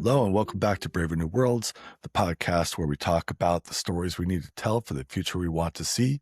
Hello, and welcome back to Braver New Worlds, the podcast where we talk about the stories we need to tell for the future we want to see.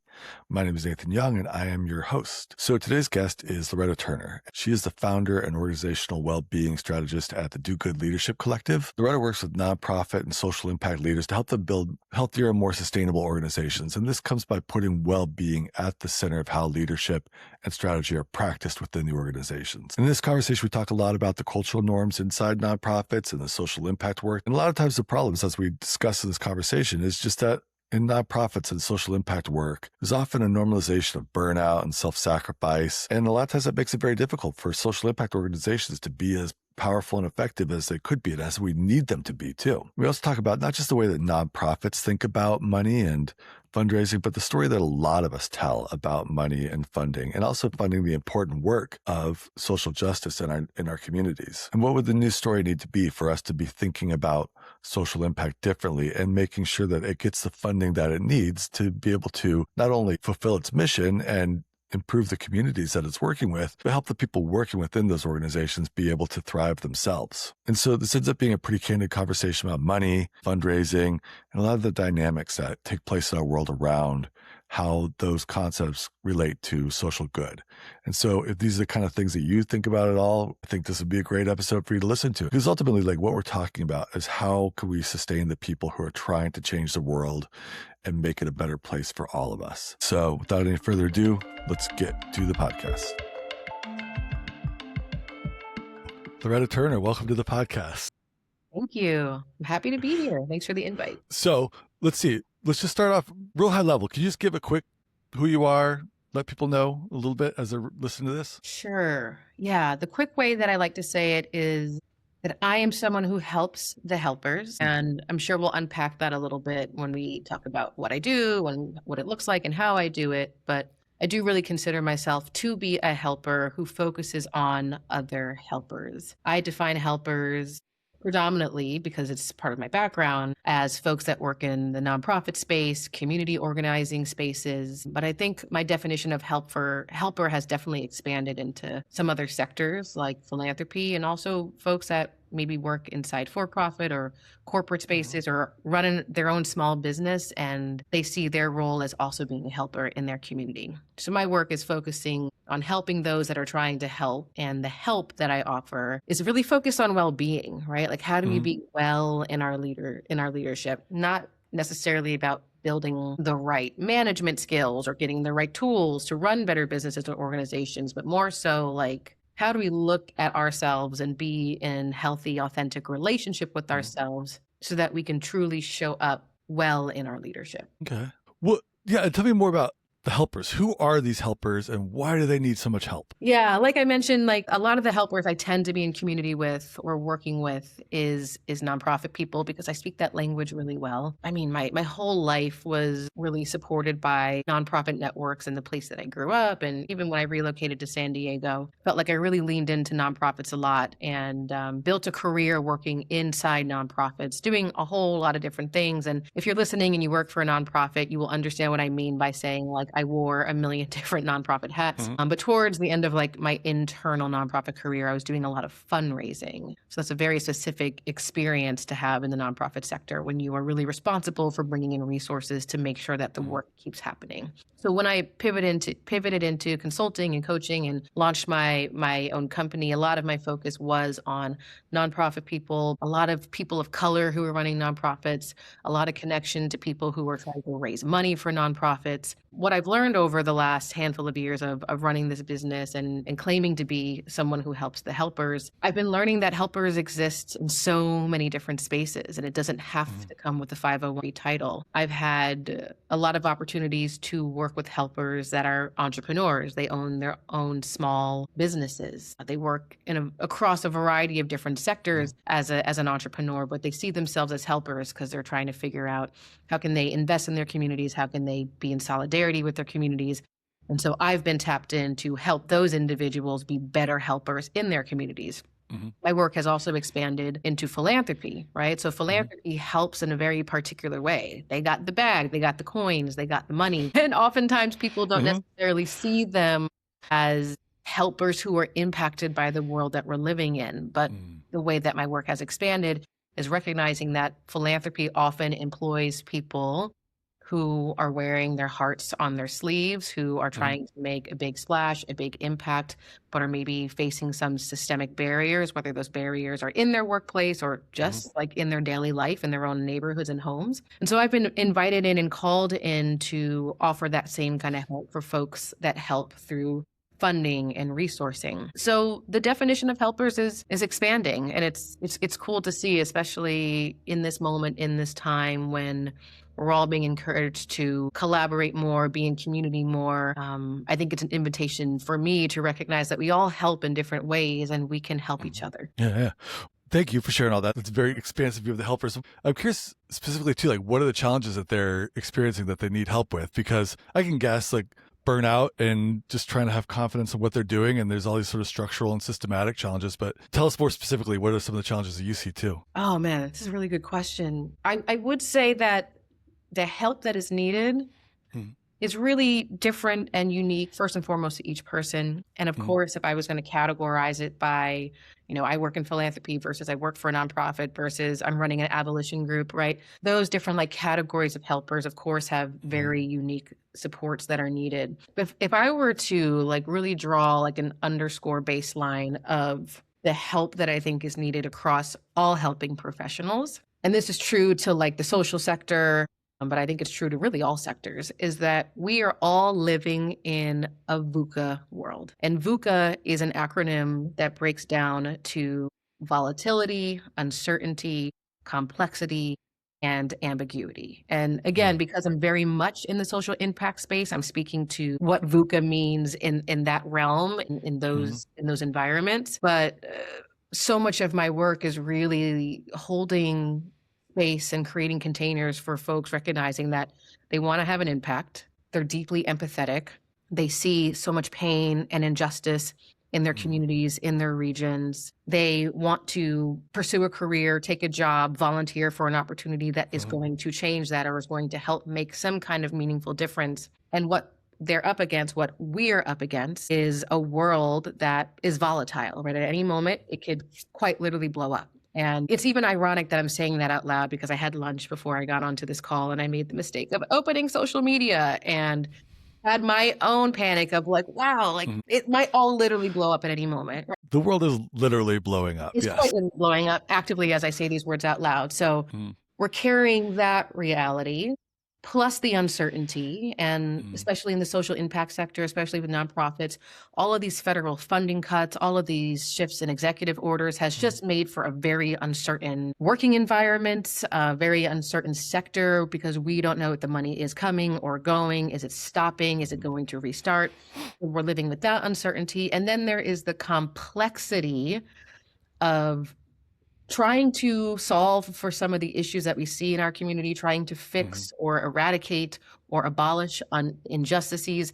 My name is Nathan Young, and I am your host. So today's guest is Loretta Turner. She is the founder and organizational well-being strategist at the Do Good Leadership Collective. Loretta works with nonprofit and social impact leaders to help them build healthier and more sustainable organizations. And this comes by putting well-being at the center of how leadership and strategy are practiced within the organizations. In this conversation, we talk a lot about the cultural norms inside nonprofits and the social impact work. And a lot of times the problems, as we discuss in this conversation, is just that in nonprofits and social impact work, there's often a normalization of burnout and self-sacrifice. And a lot of times that makes it very difficult for social impact organizations to be as powerful and effective as they could be, and as we need them to be too. We also talk about not just the way that nonprofits think about money and fundraising, but the story that a lot of us tell about money and funding, and also funding the important work of social justice in our communities. And what would the new story need to be for us to be thinking about social impact differently and making sure that it gets the funding that it needs to be able to not only fulfill its mission and improve the communities that it's working with, but help the people working within those organizations be able to thrive themselves. And so this ends up being a pretty candid conversation about money, fundraising, and a lot of the dynamics that take place in our world around how those concepts relate to social good. And so if these are the kind of things that you think about at all, I think this would be a great episode for you to listen to. Because ultimately, like, what we're talking about is how can we sustain the people who are trying to change the world and make it a better place for all of us. So without any further ado, let's get to the podcast. Loretta Turner, welcome to the podcast. Thank you. I'm happy to be here. Thanks for the invite. So let's see. Let's just start off real high level. Can you just give a quick who you are, let people know a little bit as they're listening to this? Sure. Yeah. The quick way that I like to say it is that I am someone who helps the helpers. And I'm sure we'll unpack that a little bit when we talk about what I do and what it looks like and how I do it. But I do really consider myself to be a helper who focuses on other helpers. I define helpers predominantly, because it's part of my background, as folks that work in the nonprofit space, community organizing spaces. But I think my definition of helper has definitely expanded into some other sectors like philanthropy, and also folks that maybe work inside for-profit or corporate spaces or running their own small business, and they see their role as also being a helper in their community. So my work is focusing on helping those that are trying to help, and the help that I offer is really focused on well-being, right? Like, how do we be well in our leadership? Not necessarily about building the right management skills or getting the right tools to run better businesses or organizations, but more so like, how do we look at ourselves and be in healthy, authentic relationship with ourselves so that we can truly show up well in our leadership? Okay. Well, yeah, tell me more about the helpers. Who are these helpers and why do they need so much help? Yeah, like I mentioned, like a lot of the helpers I tend to be in community with or working with is nonprofit people, because I speak that language really well. I mean, my whole life was really supported by nonprofit networks in the place that I grew up. And even when I relocated to San Diego, felt like I really leaned into nonprofits a lot and built a career working inside nonprofits, doing a whole lot of different things. And if you're listening and you work for a nonprofit, you will understand what I mean by saying, like, I wore a million different nonprofit hats. But towards the end of like my internal nonprofit career, I was doing a lot of fundraising. So that's a very specific experience to have in the nonprofit sector when you are really responsible for bringing in resources to make sure that the work keeps happening. So when I pivoted into consulting and coaching and launched my own company, a lot of my focus was on nonprofit people, a lot of people of color who were running nonprofits, a lot of connection to people who were trying to raise money for nonprofits. What I've learned over the last handful of years of running this business and claiming to be someone who helps the helpers, I've been learning that helpers exist in so many different spaces, and it doesn't have to come with a 501(c) title. I've had a lot of opportunities to work with helpers that are entrepreneurs. They own their own small businesses. They work across a variety of different sectors as an entrepreneur, but they see themselves as helpers because they're trying to figure out how can they invest in their communities, how can they be in solidarity with their communities. And so I've been tapped in to help those individuals be better helpers in their communities. My work has also expanded into philanthropy, right? So philanthropy helps in a very particular way. They got the bag, they got the coins, they got the money. And oftentimes people don't necessarily see them as helpers who are impacted by the world that we're living in. But the way that my work has expanded is recognizing that philanthropy often employs people who are wearing their hearts on their sleeves, who are Mhm. trying to make a big splash, a big impact, but are maybe facing some systemic barriers, whether those barriers are in their workplace or Mhm. just like in their daily life, in their own neighborhoods and homes. And so I've been invited in and called in to offer that same kind of help for folks that help through funding and resourcing. So the definition of helpers is expanding, and it's cool to see, especially in this moment, in this time when we're all being encouraged to collaborate more, be in community more. I think it's an invitation for me to recognize that we all help in different ways and we can help each Mhm. other. Yeah, yeah. Thank you for sharing all that. It's a very expansive view of the helpers. I'm curious specifically too, like what are the challenges that they're experiencing that they need help with? Because I can guess like burnout and just trying to have confidence in what they're doing. And there's all these sort of structural and systematic challenges, but tell us more specifically, what are some of the challenges that you see too? Oh man, this is a really good question. I would say that the help that is needed Mhm. is really different and unique, first and foremost, to each person. And of Mhm. course, if I was going to categorize it by, I work in philanthropy versus I work for a nonprofit versus I'm running an abolition group, right? Those different like categories of helpers, of course, have Mhm. very unique supports that are needed. But if I were to like really draw like an underscore baseline of the help that I think is needed across all helping professionals, and this is true to like the social sector, but I think it's true to really all sectors, is that we are all living in a VUCA world. And VUCA is an acronym that breaks down to volatility, uncertainty, complexity, and ambiguity. And again, Mhm. because I'm very much in the social impact space, I'm speaking to what VUCA means in that realm, in Mhm. those environments. But so much of my work is really holding space and creating containers for folks recognizing that they want to have an impact. They're deeply empathetic. They see so much pain and injustice in their Mhm. communities, in their regions. They want to pursue a career, take a job, volunteer for an opportunity that is Mhm. going to change that or is going to help make some kind of meaningful difference. And what they're up against, what we're up against, is a world that is volatile, right? At any moment, it could quite literally blow up. And it's even ironic that I'm saying that out loud because I had lunch before I got onto this call and I made the mistake of opening social media and had my own panic of like, wow, like Mhm. it might all literally blow up at any moment. The world is literally blowing up. It's Yes. quite literally blowing up actively as I say these words out loud. So Mhm. we're carrying that reality plus the uncertainty, and Mhm. especially in the social impact sector, especially with nonprofits, all of these federal funding cuts, all of these shifts in executive orders has Mhm. just made for a very uncertain working environment, a very uncertain sector because we don't know if the money is coming or going. Is it stopping? Is it going to restart? We're living with that uncertainty. And then there is the complexity of trying to solve for some of the issues that we see in our community, trying to Mhm. fix or eradicate or abolish injustices.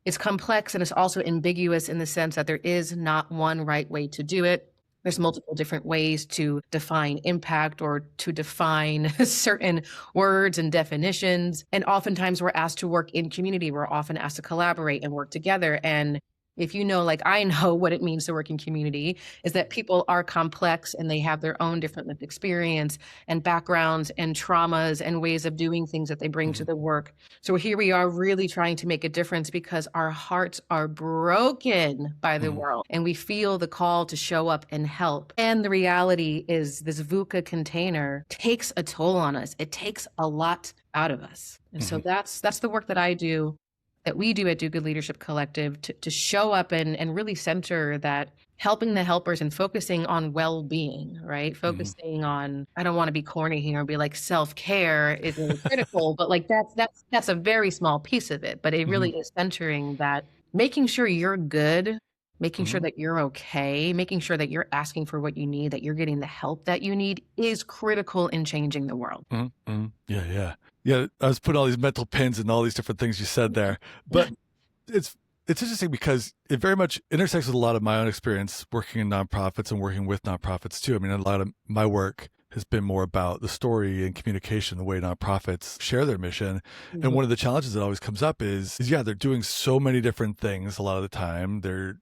It's complex and it's also ambiguous in the sense that there is not one right way to do it. There's multiple different ways to define impact or to define certain words and definitions. And oftentimes we're asked to work in community. We're often asked to collaborate and work together. And if you know, like I know what it means to work in community, is that people are complex and they have their own different lived experience and backgrounds and traumas and ways of doing things that they bring to Mhm. the work. So here we are really trying to make a difference because our hearts are broken by the Mhm. world and we feel the call to show up and help. And the reality is this VUCA container takes a toll on us. It takes a lot out of us. And so Mhm. that's the work that I do, that we do at Do Good Leadership Collective to show up and really center that helping the helpers and focusing on well-being, right? Mhm. Focusing on, I don't want to be corny here and be like self-care is really critical, but like that's a very small piece of it. But it Mhm. really is centering that, making sure you're good, making sure Mhm. that you're okay, making sure that you're asking for what you need, that you're getting the help that you need is critical in changing the world. Mhm. Mhm. Yeah, yeah. Yeah, I was putting all these mental pins and all these different things you said there. But it's it's interesting because it very much intersects with a lot of my own experience working in nonprofits and working with nonprofits too. I mean, a lot of my work has been more about the story and communication, the way nonprofits share their mission. And Mhm. one of the challenges that always comes up is yeah, they're doing so many different things a lot of the time. They're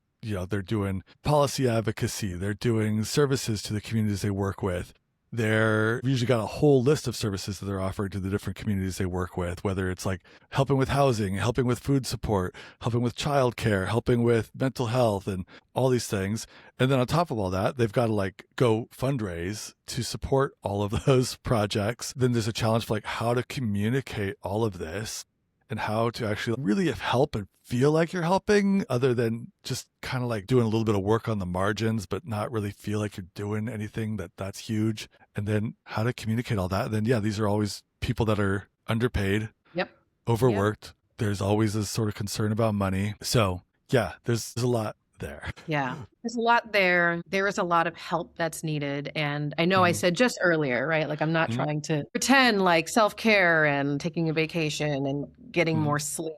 doing policy advocacy, they're doing services to the communities they work with. They're usually got a whole list of services that they're offering to the different communities they work with, whether it's like helping with housing, helping with food support, helping with childcare, helping with mental health, and all these things. And then on top of all that, they've got to like go fundraise to support all of those projects. Then there's a challenge for like how to communicate all of this and how to actually really help and feel like you're helping, other than just kind of like doing a little bit of work on the margins, but not really feel like you're doing anything that's huge. And then how to communicate all that. And then, yeah, these are always people that are underpaid, Yep. overworked. There's always this sort of concern about money. So yeah, there's a lot there. Yeah, there's a lot there. There is a lot of help that's needed. And I know I said just earlier, right? Like I'm not trying to pretend like self-care and taking a vacation and getting more sleep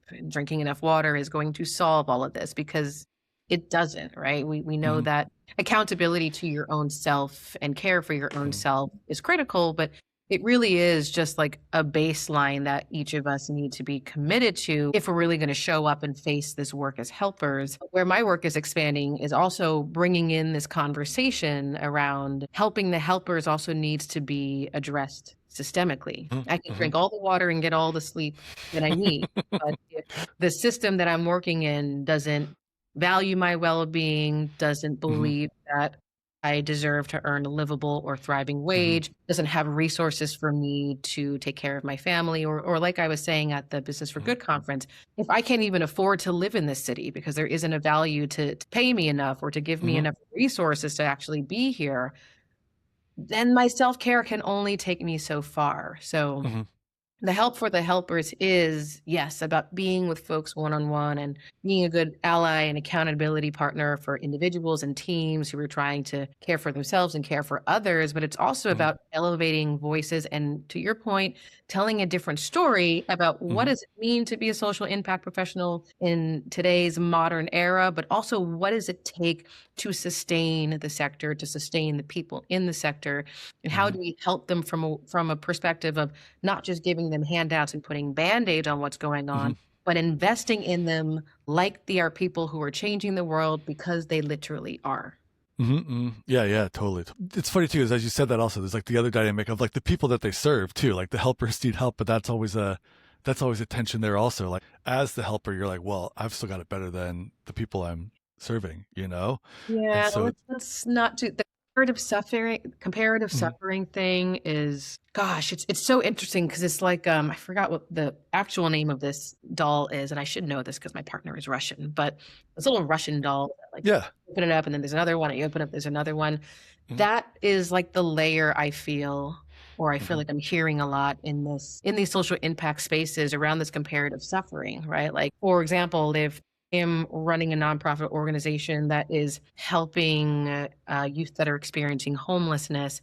and drinking enough water is going to solve all of this, because it doesn't, right? We know that accountability to your own self and care for your own self is critical, but it really is just like a baseline that each of us need to be committed to if we're really going to show up and face this work as helpers. Where my work is expanding is also bringing in this conversation around helping the helpers also needs to be addressed systemically. I can drink all the water and get all the sleep that I need, but if the system that I'm working in doesn't value my well-being, doesn't believe that I deserve to earn a livable or thriving wage, doesn't have resources for me to take care of my family, or like I was saying at the Business for Good conference, if I can't even afford to live in this city because there isn't a value to pay me enough or to give me enough resources to actually be here, then my self-care can only take me so far. So the help for the helpers is, yes, about being with folks one-on-one and being a good ally and accountability partner for individuals and teams who are trying to care for themselves and care for others. But it's also about elevating voices and, to your point, telling a different story about what does it mean to be a social impact professional in today's modern era, but also what does it take to sustain the sector, to sustain the people in the sector, and how do we help them from a perspective of not just giving them handouts and putting Band-Aids on what's going on, but investing in them like they are people who are changing the world, because they literally are. Yeah, totally. It's funny too, is as you said that also, there's like the other dynamic of like the people that they serve too, like the helpers need help, but that's always a tension there also. Like as the helper, you're like, well, I've still got it better than the people I'm serving, you know? Yeah, so let's not do the comparative suffering thing is, gosh, it's so interesting because it's like, I forgot what the actual name of this doll is, and I should know this because my partner is Russian, but it's a little Russian doll, like you open it up and then there's another one, and you open up, there's another one. That is like the layer I feel like I'm hearing a lot in these social impact spaces around this comparative suffering, right? Like, for example, if am running a nonprofit organization that is helping youth that are experiencing homelessness,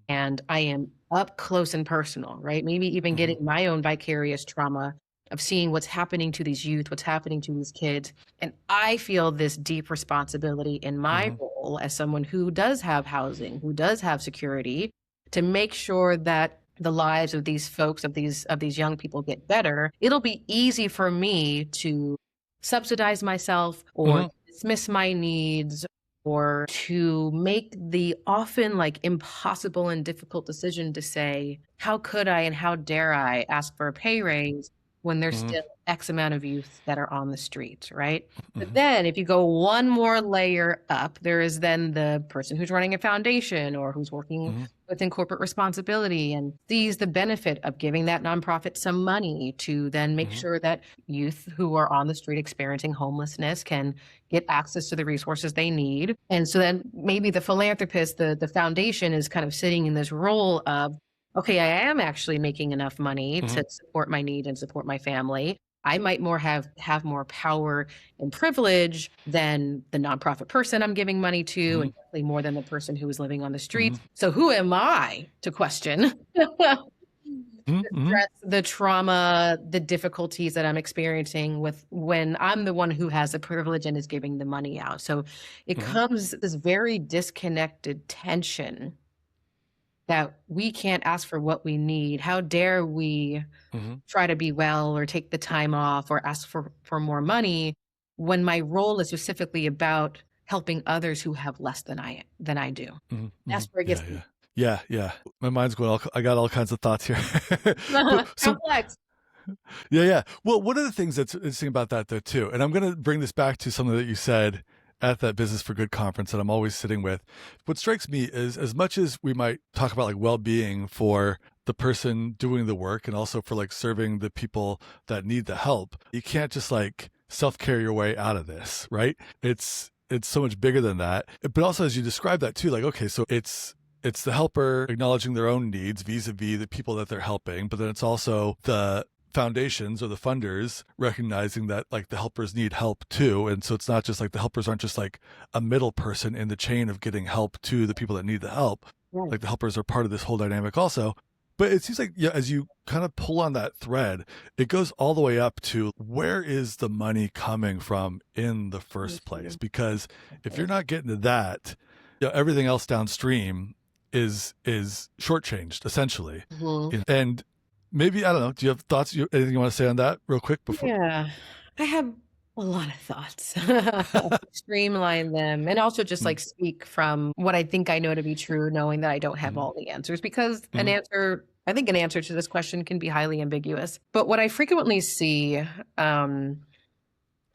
and I am up close and personal, right? Maybe even getting my own vicarious trauma of seeing what's happening to these youth, what's happening to these kids. And I feel this deep responsibility in my role as someone who does have housing, who does have security, to make sure that the lives of these folks, of these young people get better. It'll be easy for me to subsidize myself or dismiss my needs, or to make the often like impossible and difficult decision to say, how could I and how dare I ask for a pay raise when there's still X amount of youth that are on the streets, right? But then if you go one more layer up, there is then the person who's running a foundation or who's working within corporate responsibility and sees the benefit of giving that nonprofit some money to then make sure that youth who are on the street experiencing homelessness can get access to the resources they need. And so then maybe the philanthropist, the foundation, is kind of sitting in this role of, okay, I am actually making enough money to support my need and support my family. I might have more power and privilege than the nonprofit person I'm giving money to, and definitely more than the person who is living on the streets. So who am I to question the trauma, the difficulties that I'm experiencing when I'm the one who has the privilege and is giving the money out? So it comes this very disconnected tension that we can't ask for what we need. How dare we try to be well or take the time off or ask for more money when my role is specifically about helping others who have less than I do. That's where it gets Yeah, yeah. My mind's going. I got all kinds of thoughts here. But so Complex. yeah, yeah. Well, one of the things that's interesting about that, though, too, and I'm going to bring this back to something that you said at that Business for Good conference that I'm always sitting with. What strikes me is, as much as we might talk about like well-being for the person doing the work and also for like serving the people that need the help, you can't just like self-care your way out of this, right? It's so much bigger than that. But also, as you describe that too, like, okay, so it's the helper acknowledging their own needs vis-a-vis the people that they're helping, but then it's also the foundations or the funders recognizing that like the helpers need help too. And so it's not just like the helpers aren't just like a middle person in the chain of getting help to the people that need the help. Right. Like the helpers are part of this whole dynamic also. But it seems like, yeah, as you kind of pull on that thread, it goes all the way up to where is the money coming from in the first place? Because if you're not getting to that, everything else downstream is shortchanged essentially. Mhm. And maybe, I don't know, do you have thoughts, anything you want to say on that real quick before? Yeah, I have a lot of thoughts. Streamline them and also just like speak from what I think I know to be true, knowing that I don't have all the answers, because I think an answer to this question can be highly ambiguous. But what I frequently see,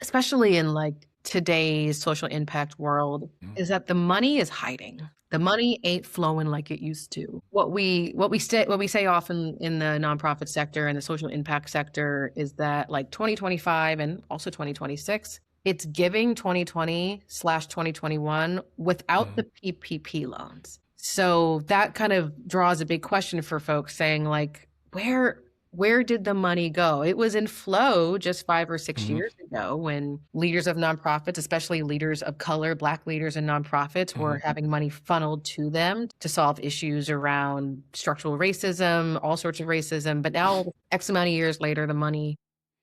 especially in like today's social impact world, is that the money is hiding. The money ain't flowing like it used to. What we say often in the nonprofit sector and the social impact sector is that like 2025 and also 2026, it's giving 2020/2021 without the PPP loans. So that kind of draws a big question for folks saying like, where did the money go? It was in flow just 5 or 6 years ago when leaders of nonprofits, especially leaders of color, Black leaders in nonprofits, were having money funneled to them to solve issues around structural racism, all sorts of racism. But now, X amount of years later, the money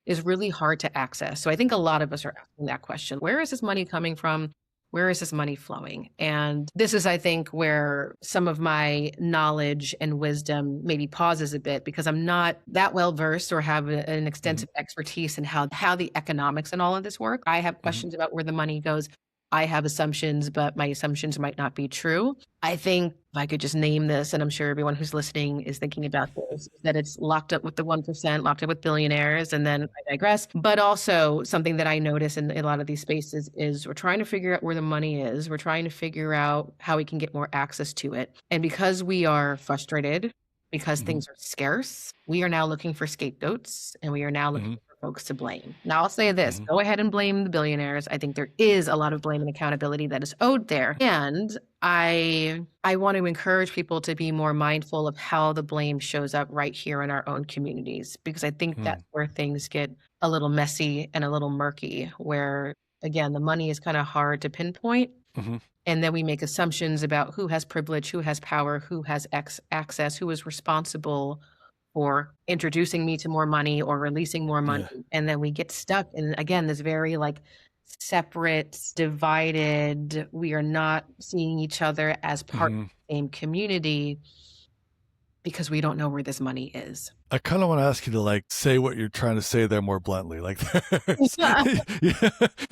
is really hard to access. So I think a lot of us are asking that question. Where is this money coming from? Where is this money flowing? And this is, I think, where some of my knowledge and wisdom maybe pauses a bit, because I'm not that well versed or have an extensive expertise in how the economics and all of this work. I have questions about where the money goes. I have assumptions, but my assumptions might not be true. I think if I could just name this, and I'm sure everyone who's listening is thinking about this, that it's locked up with the 1%, locked up with billionaires, and then I digress. But also something that I notice in a lot of these spaces is we're trying to figure out where the money is. We're trying to figure out how we can get more access to it. And because we are frustrated, because things are scarce, we are now looking for scapegoats, and we are now looking for folks to blame. Now, I'll say this, go ahead and blame the billionaires. I think there is a lot of blame and accountability that is owed there. And I want to encourage people to be more mindful of how the blame shows up right here in our own communities, because I think that's where things get a little messy and a little murky, where, again, the money is kind of hard to pinpoint. And then we make assumptions about who has privilege, who has power, who has access, who is responsible for introducing me to more money or releasing more money. And then we get stuck in, again, this very like separate, divided, we are not seeing each other as part of the same community because we don't know where this money is. I kind of want to ask you to like say what you're trying to say there more bluntly. Like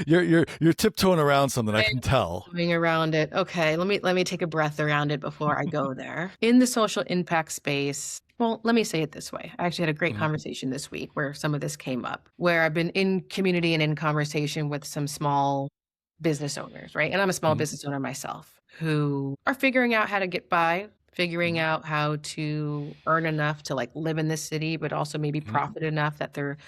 you're tiptoeing around something, I can tell. Moving around it. Okay, let me take a breath around it before I go there. In the social impact space, well, let me say it this way. I actually had a great conversation this week where some of this came up, where I've been in community and in conversation with some small business owners, right? And I'm a small business owner myself, who are figuring out how to get by, figuring out how to earn enough to like live in this city, but also maybe profit enough that their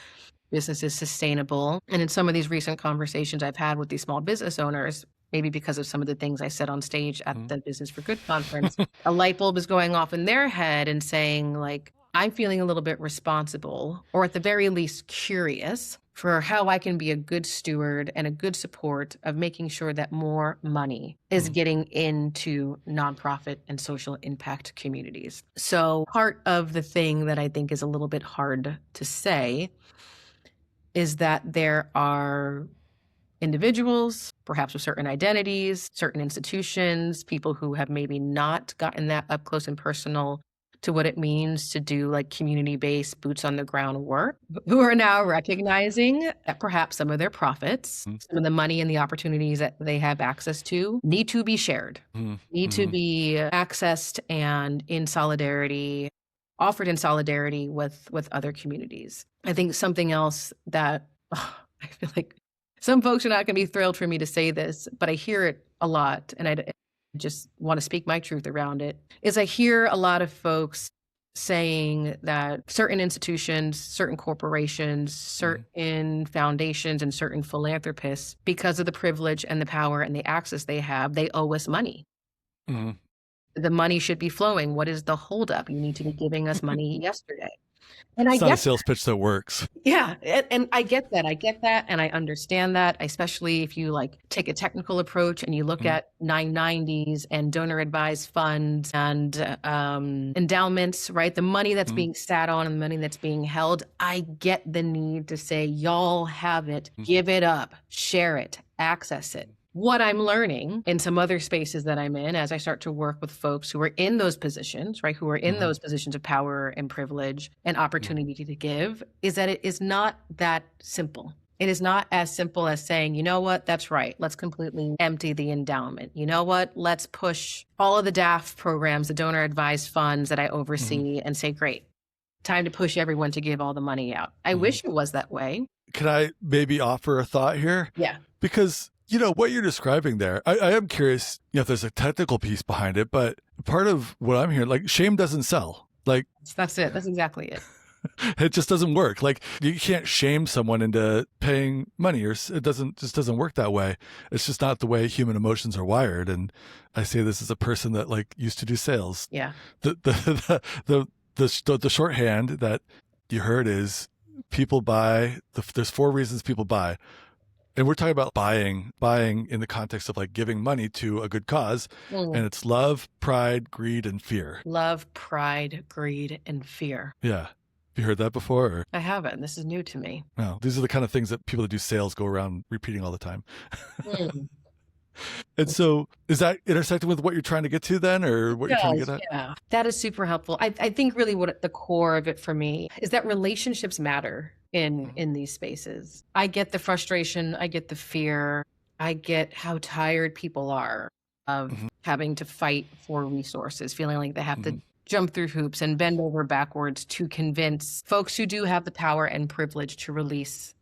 business is sustainable. And in some of these recent conversations I've had with these small business owners, maybe because of some of the things I said on stage at the Business for Good conference, a light bulb is going off in their head and saying like, I'm feeling a little bit responsible, or at the very least curious, for how I can be a good steward and a good support of making sure that more money is getting into nonprofit and social impact communities. So part of the thing that I think is a little bit hard to say is that there are individuals, perhaps with certain identities, certain institutions, people who have maybe not gotten that up close and personal, to what it means to do like community-based boots on the ground work, who are now recognizing that perhaps some of their profits, some of the money and the opportunities that they have access to need to be shared, need to be accessed and in solidarity, offered in solidarity with other communities. I think something else that I feel like some folks are not going to be thrilled for me to say this, but I hear it a lot, and I just want to speak my truth around it, is I hear a lot of folks saying that certain institutions, certain corporations, certain foundations, and certain philanthropists, because of the privilege and the power and the access they have, they owe us money. The money should be flowing. What is the holdup? You need to be giving us money yesterday. And it's not a sales pitch that works. Yeah. And I get that. And I understand that, especially if you like take a technical approach and you look at 990s and donor advised funds and endowments, right? The money that's being sat on and the money that's being held. I get the need to say, y'all have it, give it up, share it, access it. What I'm learning in some other spaces that I'm in as I start to work with folks who are in those positions, right, who are in those positions of power and privilege and opportunity to give, is that it is not that simple. It is not as simple as saying, you know what, that's right. Let's completely empty the endowment. You know what, let's push all of the DAF programs, the donor advised funds that I oversee and say, great, time to push everyone to give all the money out. I wish it was that way. Can I maybe offer a thought here? Yeah. Because what you're describing there, I am curious, if there's a technical piece behind it, but part of what I'm hearing, like shame doesn't sell. Like that's it. That's exactly it. It just doesn't work. Like you can't shame someone into paying money, or it just doesn't work that way. It's just not the way human emotions are wired. And I say this as a person that like used to do sales. Yeah. The shorthand that you heard is people buy. There's 4 reasons people buy. And we're talking about buying in the context of like giving money to a good cause. And it's love, pride, greed, and fear. Love, pride, greed, and fear. Yeah. Have you heard that before? Or? I haven't. This is new to me. No, these are the kind of things that people that do sales go around repeating all the time. And so is that intersecting with what you're trying to get to then, or what you're trying to get at? Yeah, that is super helpful. I think really what at the core of it for me is that relationships matter in these spaces. I get the frustration. I get the fear. I get how tired people are of having to fight for resources, feeling like they have to jump through hoops and bend over backwards to convince folks who do have the power and privilege to release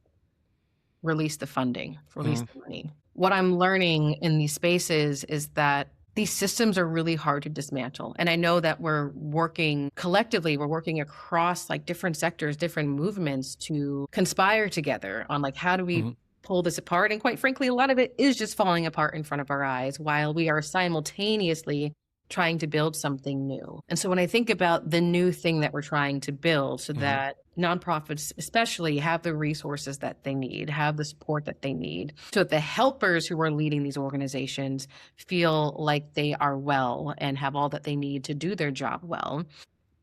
the funding, release the money. What I'm learning in these spaces is that these systems are really hard to dismantle. And I know that we're working collectively, we're working across like different sectors, different movements to conspire together on like, how do we pull this apart? And quite frankly, a lot of it is just falling apart in front of our eyes while we are simultaneously trying to build something new. And so when I think about the new thing that we're trying to build so that nonprofits especially have the resources that they need, have the support that they need, so that the helpers who are leading these organizations feel like they are well and have all that they need to do their job well.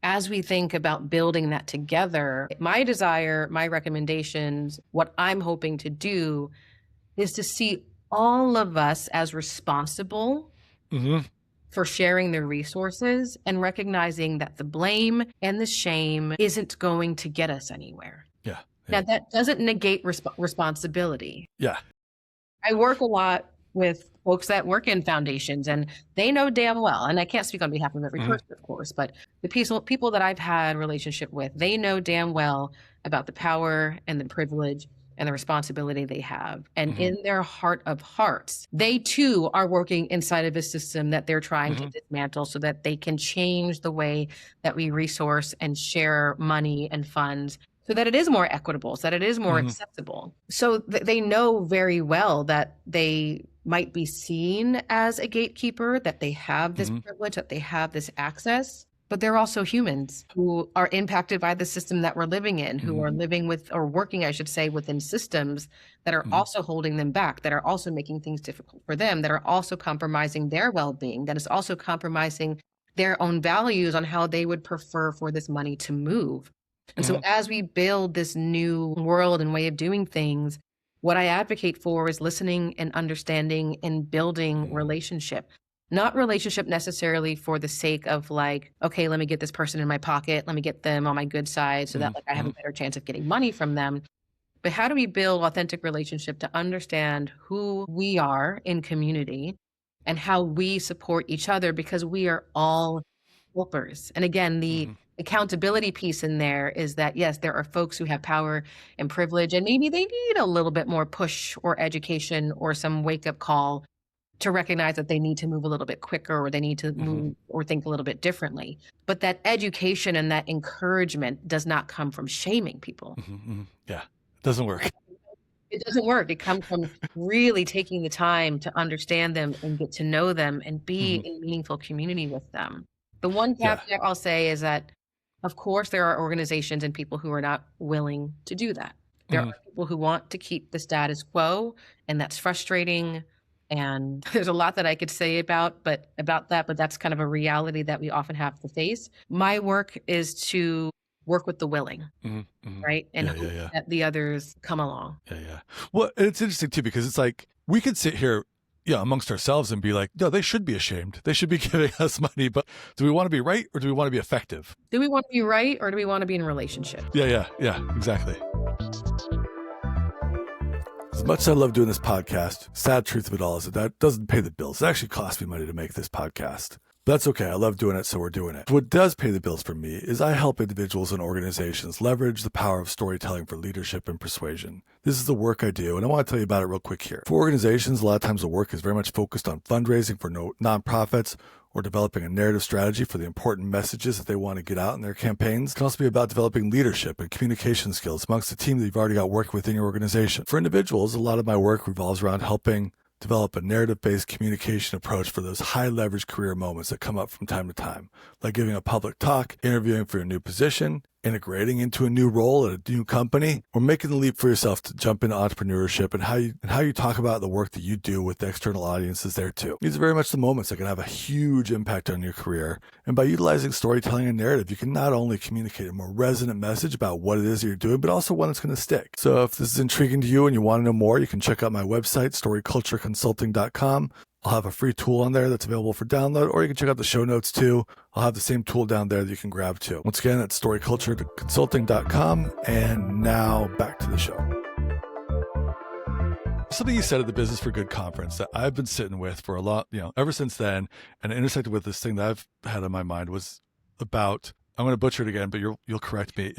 As we think about building that together, my desire, my recommendations, what I'm hoping to do is to see all of us as responsible for sharing their resources and recognizing that the blame and the shame isn't going to get us anywhere. Yeah. Now, that doesn't negate responsibility. Yeah. I work a lot with folks that work in foundations, and they know damn well, and I can't speak on behalf of every person, of course, but the people that I've had relationship with, they know damn well about the power and the privilege and the responsibility they have. And in their heart of hearts, they too are working inside of a system that they're trying to dismantle so that they can change the way that we resource and share money and funds so that it is more equitable, so that it is more accessible. So they know very well that they might be seen as a gatekeeper, that they have this privilege, that they have this access. But they're also humans who are impacted by the system that we're living in, who are living with, or working, I should say, within systems that are also holding them back, that are also making things difficult for them, that are also compromising their well-being, that is also compromising their own values on how they would prefer for this money to move. And so as we build this new world and way of doing things, what I advocate for is listening and understanding and building relationship. Not relationship necessarily for the sake of like, okay, let me get this person in my pocket. Let me get them on my good side so that like I have a better chance of getting money from them. But how do we build authentic relationship to understand who we are in community and how we support each other, because we are all helpers. And again, the accountability piece in there is that, yes, there are folks who have power and privilege, and maybe they need a little bit more push or education or some wake up call to recognize that they need to move a little bit quicker or they need to move or think a little bit differently. But that education and that encouragement does not come from shaming people. Yeah, it doesn't work. It doesn't work. It comes from really taking the time to understand them and get to know them and be in meaningful community with them. The one caveat I'll say is that, of course, there are organizations and people who are not willing to do that. There are people who want to keep the status quo, and that's frustrating. And there's a lot that I could say about that, but that's kind of a reality that we often have to face. My work is to work with the willing, right? And hope that the others come along. Yeah. Well, it's interesting too, because it's like, we could sit here, amongst ourselves and be like, no, they should be ashamed. They should be giving us money. But do we want to be right or do we want to be effective? Do we want to be right or do we want to be in a relationship? Yeah, exactly. As much as I love doing this podcast, sad truth of it all is that doesn't pay the bills. It actually costs me money to make this podcast. But that's okay. I love doing it, so we're doing it. What does pay the bills for me is I help individuals and organizations leverage the power of storytelling for leadership and persuasion. This is the work I do, and I want to tell you about it real quick here. For organizations, a lot of times the work is very much focused on fundraising for nonprofits or developing a narrative strategy for the important messages that they want to get out in their campaigns. It can also be about developing leadership and communication skills amongst the team that you've already got working within your organization. For individuals, a lot of my work revolves around helping develop a narrative-based communication approach for those high-leverage career moments that come up from time to time, like giving a public talk, interviewing for a new position, integrating into a new role at a new company, or making the leap for yourself to jump into entrepreneurship and how you talk about the work that you do with the external audiences there too. These are very much the moments that can have a huge impact on your career. And by utilizing storytelling and narrative, you can not only communicate a more resonant message about what it is that you're doing, but also one that's going to stick. So if this is intriguing to you and you want to know more, you can check out my website, storycultureconsulting.com. I'll have a free tool on there that's available for download, or you can check out the show notes too. I'll have the same tool down there that you can grab too. Once again, that's storycultureconsulting.com. And now back to the show. Something you said at the Business for Good conference that I've been sitting with for a lot, ever since then, and it intersected with this thing that I've had on my mind was about, I'm going to butcher it again, but you'll correct me,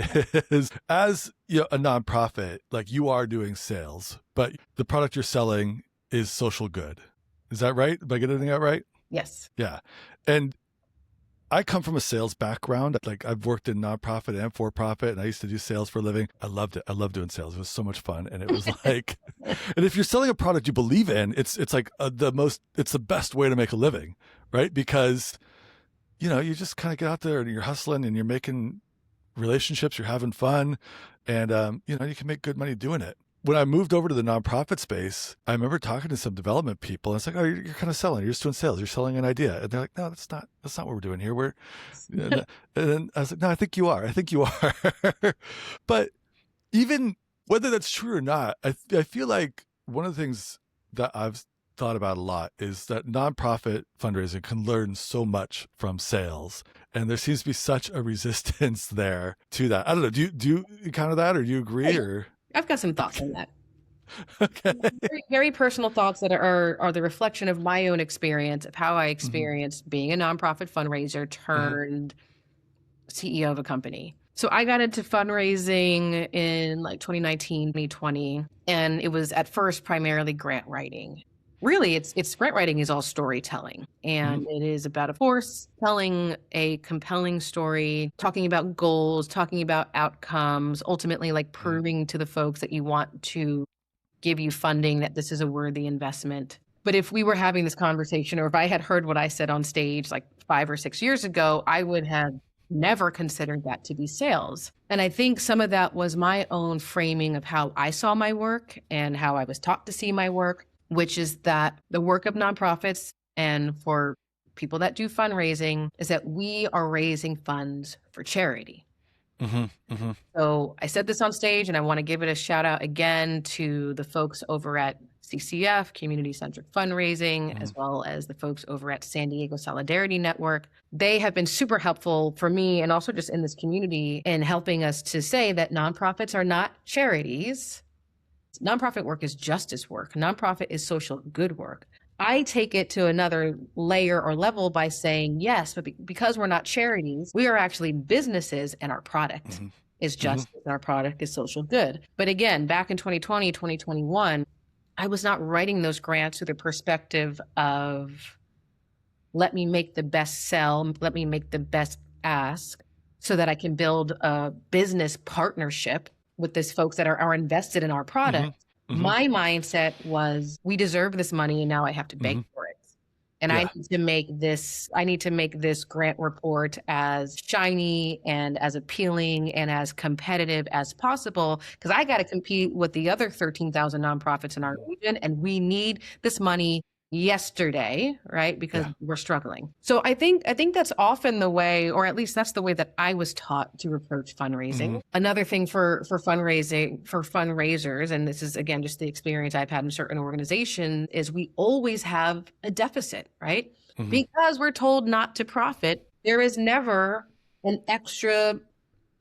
is as a nonprofit, like you are doing sales, but the product you're selling is social good. Is that right? Did I get anything out right? Yes. Yeah. And I come from a sales background. Like I've worked in nonprofit and for-profit, and I used to do sales for a living. I loved it. I loved doing sales. It was so much fun. And it was like, and if you're selling a product you believe in, it's like it's the best way to make a living, right? Because, you just kind of get out there and you're hustling and you're making relationships, you're having fun, and, you can make good money doing it. When I moved over to the nonprofit space, I remember talking to some development people, and it's like, oh, you're kind of selling. You're just doing sales. You're selling an idea. And they're like, no, that's not what we're doing here. And then I was like, no, I think you are. But even whether that's true or not, I feel like one of the things that I've thought about a lot is that nonprofit fundraising can learn so much from sales. And there seems to be such a resistance there to that. I don't know. Do you encounter that, or do you agree? Or I've got some thoughts on that. Okay. Very, very personal thoughts that are the reflection of my own experience, of how I experienced being a nonprofit fundraiser turned CEO of a company. So I got into fundraising in like 2019, 2020, and it was at first primarily grant writing. Really, it's grant writing is all storytelling, and it is about, of course, telling a compelling story, talking about goals, talking about outcomes, ultimately like proving to the folks that you want to give you funding that this is a worthy investment. But if we were having this conversation, or if I had heard what I said on stage like 5 or 6 years ago, I would have never considered that to be sales. And I think some of that was my own framing of how I saw my work and how I was taught to see my work, which is that the work of nonprofits and for people that do fundraising is that we are raising funds for charity. So I said this on stage, and I want to give it a shout out again to the folks over at CCF, Community-Centric Fundraising, as well as the folks over at San Diego Solidarity Network. They have been super helpful for me and also just in this community in helping us to say that nonprofits are not charities. Nonprofit work is justice work. Nonprofit is social good work. I take it to another layer or level by saying, yes, but because we're not charities, we are actually businesses, and our product is justice, and our product is social good. But again, back in 2020, 2021, I was not writing those grants through the perspective of, let me make the best sell, let me make the best ask so that I can build a business partnership with these folks that are invested in our product. My mindset was, we deserve this money, and now I have to beg for it. And I need to make this grant report as shiny and as appealing and as competitive as possible, because I got to compete with the other 13,000 nonprofits in our region, and we need this money yesterday, right? Because we're struggling. So I think that's often the way, or at least that's the way that I was taught to approach fundraising. Another thing for fundraisers, and this is again just the experience I've had in certain organizations, is we always have a deficit, right? Because we're told not to profit, there is never an extra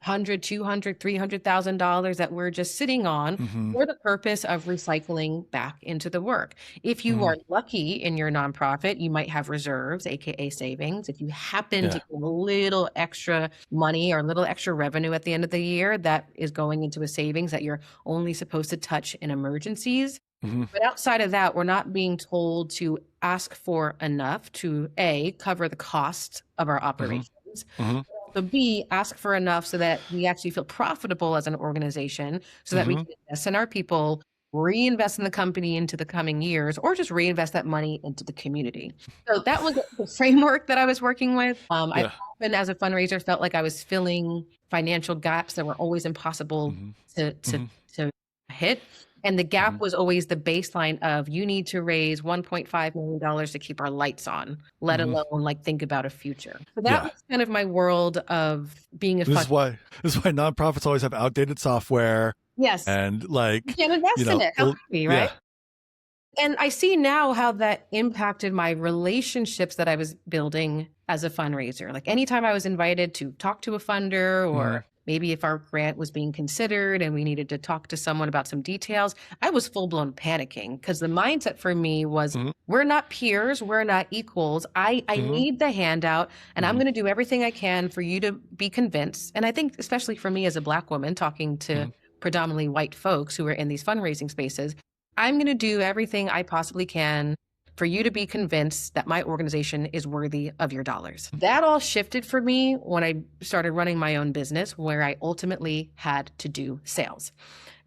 $100,000, $200,000, $300,000 that we're just sitting on for the purpose of recycling back into the work. If you are lucky in your nonprofit, you might have reserves, AKA savings. If you happen to get a little extra money or a little extra revenue at the end of the year, that is going into a savings that you're only supposed to touch in emergencies. But outside of that, we're not being told to ask for enough to A, cover the cost of our operations. But B, ask for enough so that we actually feel profitable as an organization, so that we can invest in our people, reinvest in the company into the coming years, or just reinvest that money into the community. So that was the framework that I was working with. I often, as a fundraiser, felt like I was filling financial gaps that were always impossible to hit. And the gap was always the baseline of, you need to raise $1.5 million to keep our lights on, let alone like think about a future. So that was kind of my world of being a This is why nonprofits always have outdated software. Yes. And like, you can't invest in it. How could we, right? And I see now how that impacted my relationships that I was building as a fundraiser. Like anytime I was invited to talk to a funder, or maybe if our grant was being considered and we needed to talk to someone about some details, I was full-blown panicking, because the mindset for me was, we're not peers, we're not equals. I need the handout, and I'm going to do everything I can for you to be convinced. And I think especially for me as a Black woman talking to predominantly white folks who are in these fundraising spaces, I'm going to do everything I possibly can for you to be convinced that my organization is worthy of your dollars. That all shifted for me when I started running my own business, where I ultimately had to do sales.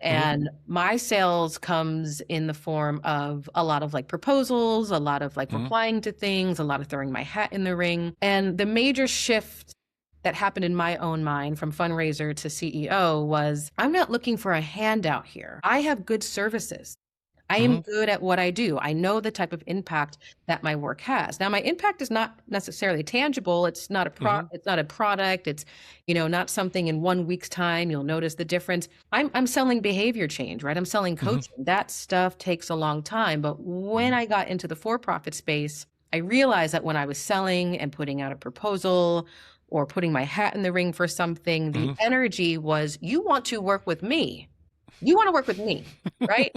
And my sales comes in the form of a lot of like proposals, a lot of like replying to things, a lot of throwing my hat in the ring. And the major shift that happened in my own mind from fundraiser to CEO was, I'm not looking for a handout here. I have good services. I am good at what I do. I know the type of impact that my work has. Now, my impact is not necessarily tangible. It's not it's not a product. It's, not something in 1 week's time you'll notice the difference. I'm selling behavior change, right? I'm selling coaching. That stuff takes a long time. But when I got into the for-profit space, I realized that when I was selling and putting out a proposal or putting my hat in the ring for something, the energy was, you want to work with me. You want to work with me, right?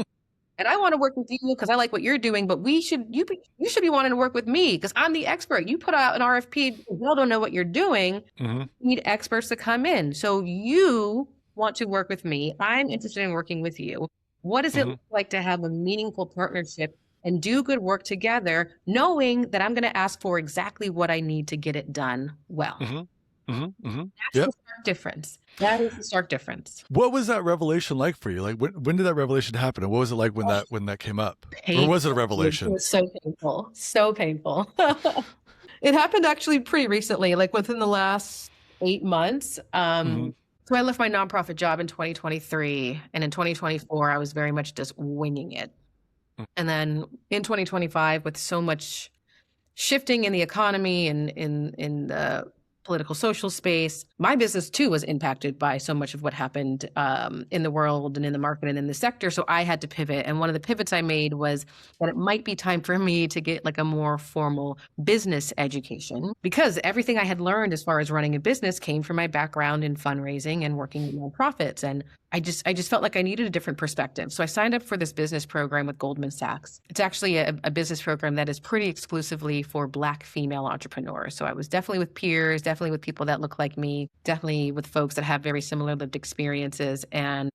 And I want to work with you because I like what you're doing, but you should be wanting to work with me because I'm the expert. You put out an RFP, people don't know what you're doing. You need experts to come in. So you want to work with me. I'm interested in working with you. What does it look like to have a meaningful partnership and do good work together, knowing that I'm going to ask for exactly what I need to get it done well? That's the stark difference. That is the stark difference. What was that revelation like for you? Like when did that revelation happen? And what was it like when that came up? Painful. Or was it a revelation? It was so painful. So painful. It happened actually pretty recently, like within the last 8 months. So I left my nonprofit job in 2023. And in 2024, I was very much just winging it. And then in 2025, with so much shifting in the economy and in the political social space. My business too was impacted by so much of what happened in the world and in the market and in the sector. So I had to pivot. And one of the pivots I made was that it might be time for me to get like a more formal business education, because everything I had learned as far as running a business came from my background in fundraising and working with nonprofits. And I just felt like I needed a different perspective. So I signed up for this business program with Goldman Sachs. It's actually a business program that is pretty exclusively for Black female entrepreneurs. So I was definitely with peers, definitely with people that look like me, definitely with folks that have very similar lived experiences. And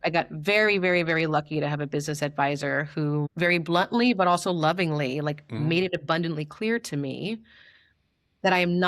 I got very, very, very lucky to have a business advisor who very bluntly, but also lovingly, made it abundantly clear to me that I am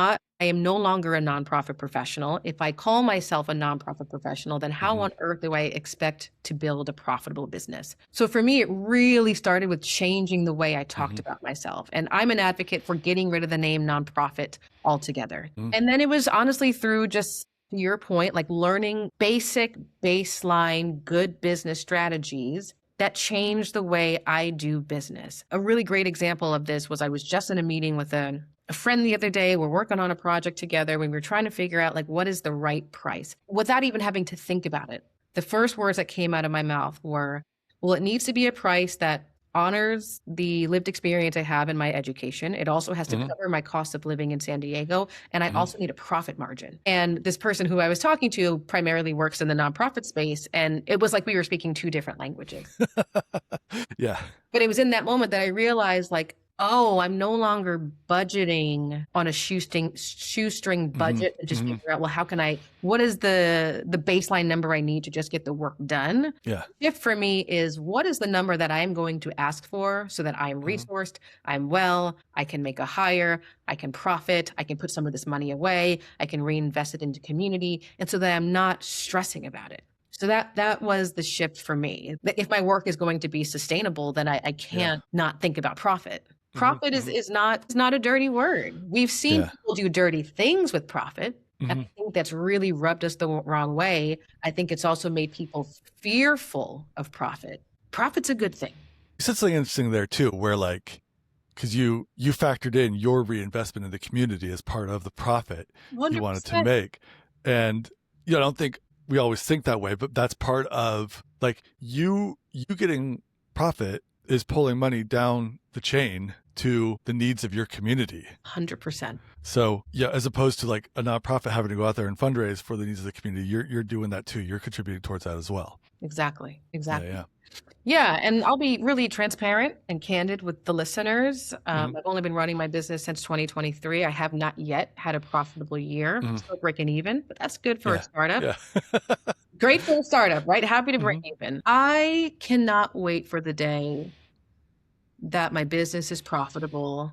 no longer a nonprofit professional. If I call myself a nonprofit professional, then how on earth do I expect to build a profitable business? So for me, it really started with changing the way I talked about myself. And I'm an advocate for getting rid of the name nonprofit altogether. And then it was honestly through, just to your point, like learning basic baseline good business strategies that changed the way I do business. A really great example of this was I was just in a meeting with a friend the other day. We're working on a project together. We were trying to figure out like what is the right price without even having to think about it. The first words that came out of my mouth were, well, it needs to be a price that honors the lived experience I have in my education. It also has to cover my cost of living in San Diego. And I also need a profit margin. And this person who I was talking to primarily works in the nonprofit space. And it was like we were speaking two different languages. Yeah. But it was in that moment that I realized, like, oh, I'm no longer budgeting on a shoestring budget and just figure out, well, what is the baseline number I need to just get the work done? Yeah. The shift for me is, what is the number that I am going to ask for so that I'm resourced, I'm well, I can make a hire, I can profit, I can put some of this money away, I can reinvest it into community, and so that I'm not stressing about it. So that was the shift for me. If my work is going to be sustainable, then I can't not think about profit. Profit is not a dirty word. We've seen people do dirty things with profit. And I think that's really rubbed us the wrong way. I think it's also made people fearful of profit. Profit's a good thing. You said something interesting there too, where like, because you factored in your reinvestment in the community as part of the profit 100%. you wanted to make. And I don't think we always think that way, but that's part of like you getting profit is pulling money down the chain to the needs of your community. 100%. So yeah, as opposed to like a nonprofit having to go out there and fundraise for the needs of the community, you're doing that too. You're contributing towards that as well. Exactly. Yeah. And I'll be really transparent and candid with the listeners. I've only been running my business since 2023. I have not yet had a profitable year. I'm still breaking even, but that's good for a startup. Yeah. Great for a startup, right? Happy to break even. I cannot wait for the day that my business is profitable,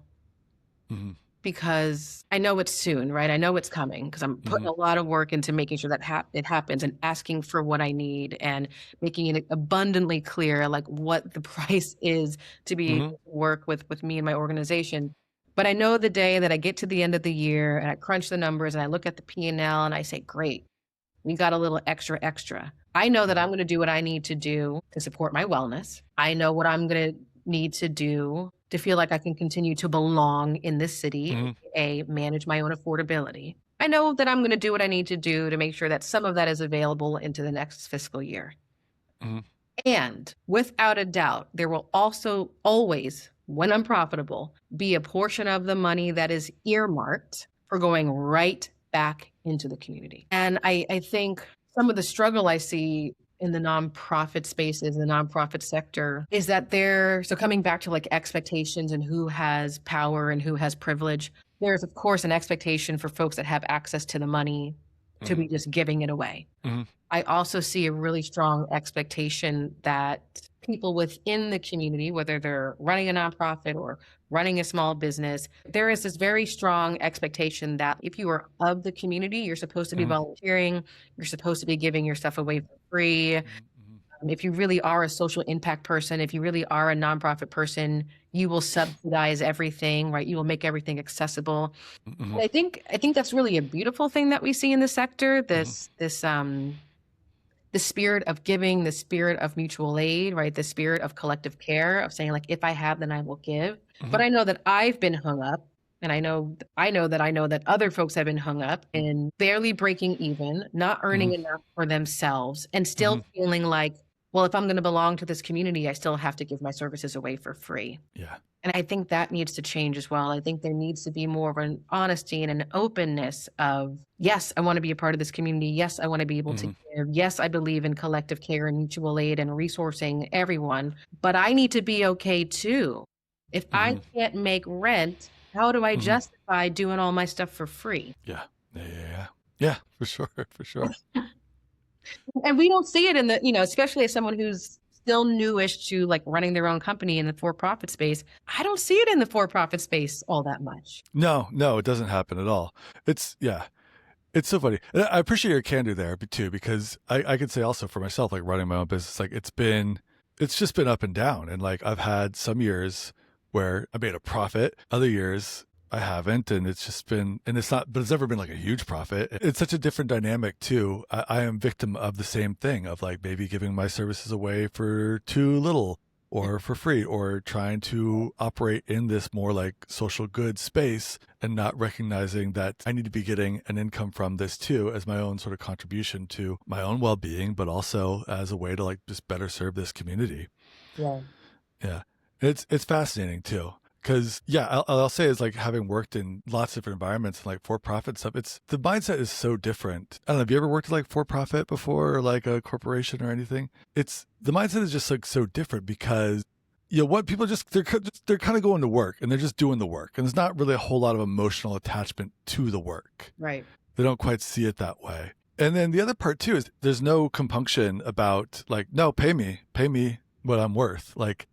because I know it's soon, right? I know it's coming, because I'm putting a lot of work into making sure that it happens, and asking for what I need and making it abundantly clear, like what the price is to be able to work with me and my organization. But I know the day that I get to the end of the year and I crunch the numbers and I look at the P&L and I say, great, we got a little extra. I know that I'm going to do what I need to do to support my wellness. I know what I'm going to need to do to feel like I can continue to belong in this city, manage my own affordability. I know that I'm going to do what I need to do to make sure that some of that is available into the next fiscal year. And without a doubt, there will also always, when I'm profitable, be a portion of the money that is earmarked for going right back into the community. And I think some of the struggle I see in the nonprofit spaces, the nonprofit sector, is that so coming back to like expectations and who has power and who has privilege, there's of course an expectation for folks that have access to the money to be just giving it away. I also see a really strong expectation that people within the community, whether they're running a nonprofit or running a small business, there is this very strong expectation that if you are of the community, you're supposed to be volunteering, you're supposed to be giving your stuff away for free. If you really are a social impact person, if you really are a nonprofit person, you will subsidize everything, right? You will make everything accessible. And I think that's really a beautiful thing that we see in the sector. The spirit of giving, the spirit of mutual aid, right? The spirit of collective care, of saying like, if I have, then I will give. But I know that I've been hung up And I know that other folks have been hung up in barely breaking even, not earning Mhm. enough for themselves, and still Mhm. feeling like, well, if I'm going to belong to this community, I still have to give my services away for free. Yeah. And I think that needs to change as well. I think there needs to be more of an honesty and an openness of, yes, I want to be a part of this community. Yes, I want to be able to Mhm. give. Yes, I believe in collective care and mutual aid and resourcing everyone, but I need to be okay too. If I Mhm. can't make rent, how do I Mhm. justify doing all my stuff for free? Yeah. Yeah, yeah, yeah. Yeah, for sure, for sure. And we don't see it in especially as someone who's still newish to like running their own company in the for-profit space. I don't see it in the for-profit space all that much. No, no, it doesn't happen at all. Yeah, it's so funny. And I appreciate your candor there too, because I could say also for myself, like running my own business, like it's just been up and down. And like I've had some years where I made a profit, other years I haven't. And it's just been, and it's not, but it's never been like a huge profit. It's such a different dynamic too. I am victim of the same thing of like maybe giving my services away for too little or for free, or trying to operate in this more like social good space and not recognizing that I need to be getting an income from this too as my own sort of contribution to my own well-being, but also as a way to like just better serve this community. Yeah. Yeah. It's fascinating too. Cause yeah, I'll say is like having worked in lots of different environments and like for-profit stuff, it's the mindset is so different. I don't know. Have you ever worked at like for-profit before or like a corporation or anything? The mindset is just like so different because what people they're kind of going to work and they're just doing the work. And there's not really a whole lot of emotional attachment to the work. Right. They don't quite see it that way. And then the other part too is there's no compunction about like, no, pay me what I'm worth. Like,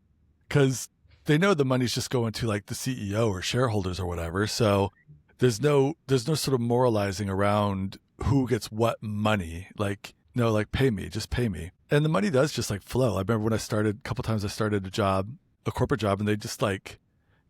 cause they know the money's just going to like the CEO or shareholders or whatever. So there's no sort of moralizing around who gets what money. Like, no, like pay me, just pay me. And the money does just like flow. I remember when a couple times I started a corporate job, and they just like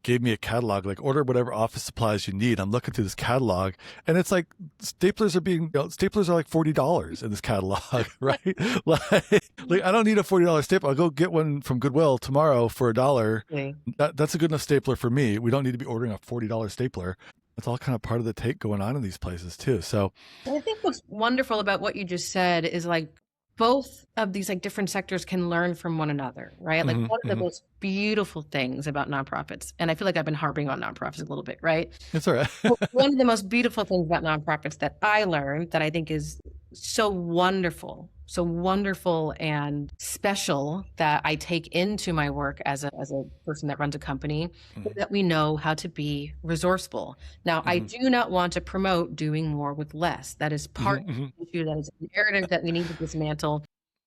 gave me a catalog, like order whatever office supplies you need. I'm looking through this catalog and it's like staplers are like $40 in this catalog, right? like I don't need a $40 stapler. I'll go get one from Goodwill tomorrow for $1. Okay. That's a good enough stapler for me. We don't need to be ordering a $40 stapler. It's all kind of part of the take going on in these places too. So, And I think what's wonderful about what you just said is like both of these like different sectors can learn from one another, right? Like one of the most beautiful things about nonprofits, and I feel like I've been harping on nonprofits a little bit, right? it's all right. One of the most beautiful things about nonprofits that I learned that I think is so wonderful and special that I take into my work as a person that runs a company is that we know how to be resourceful. Now, I do not want to promote doing more with less. That is part of the issue, that is an narrative that we need to dismantle.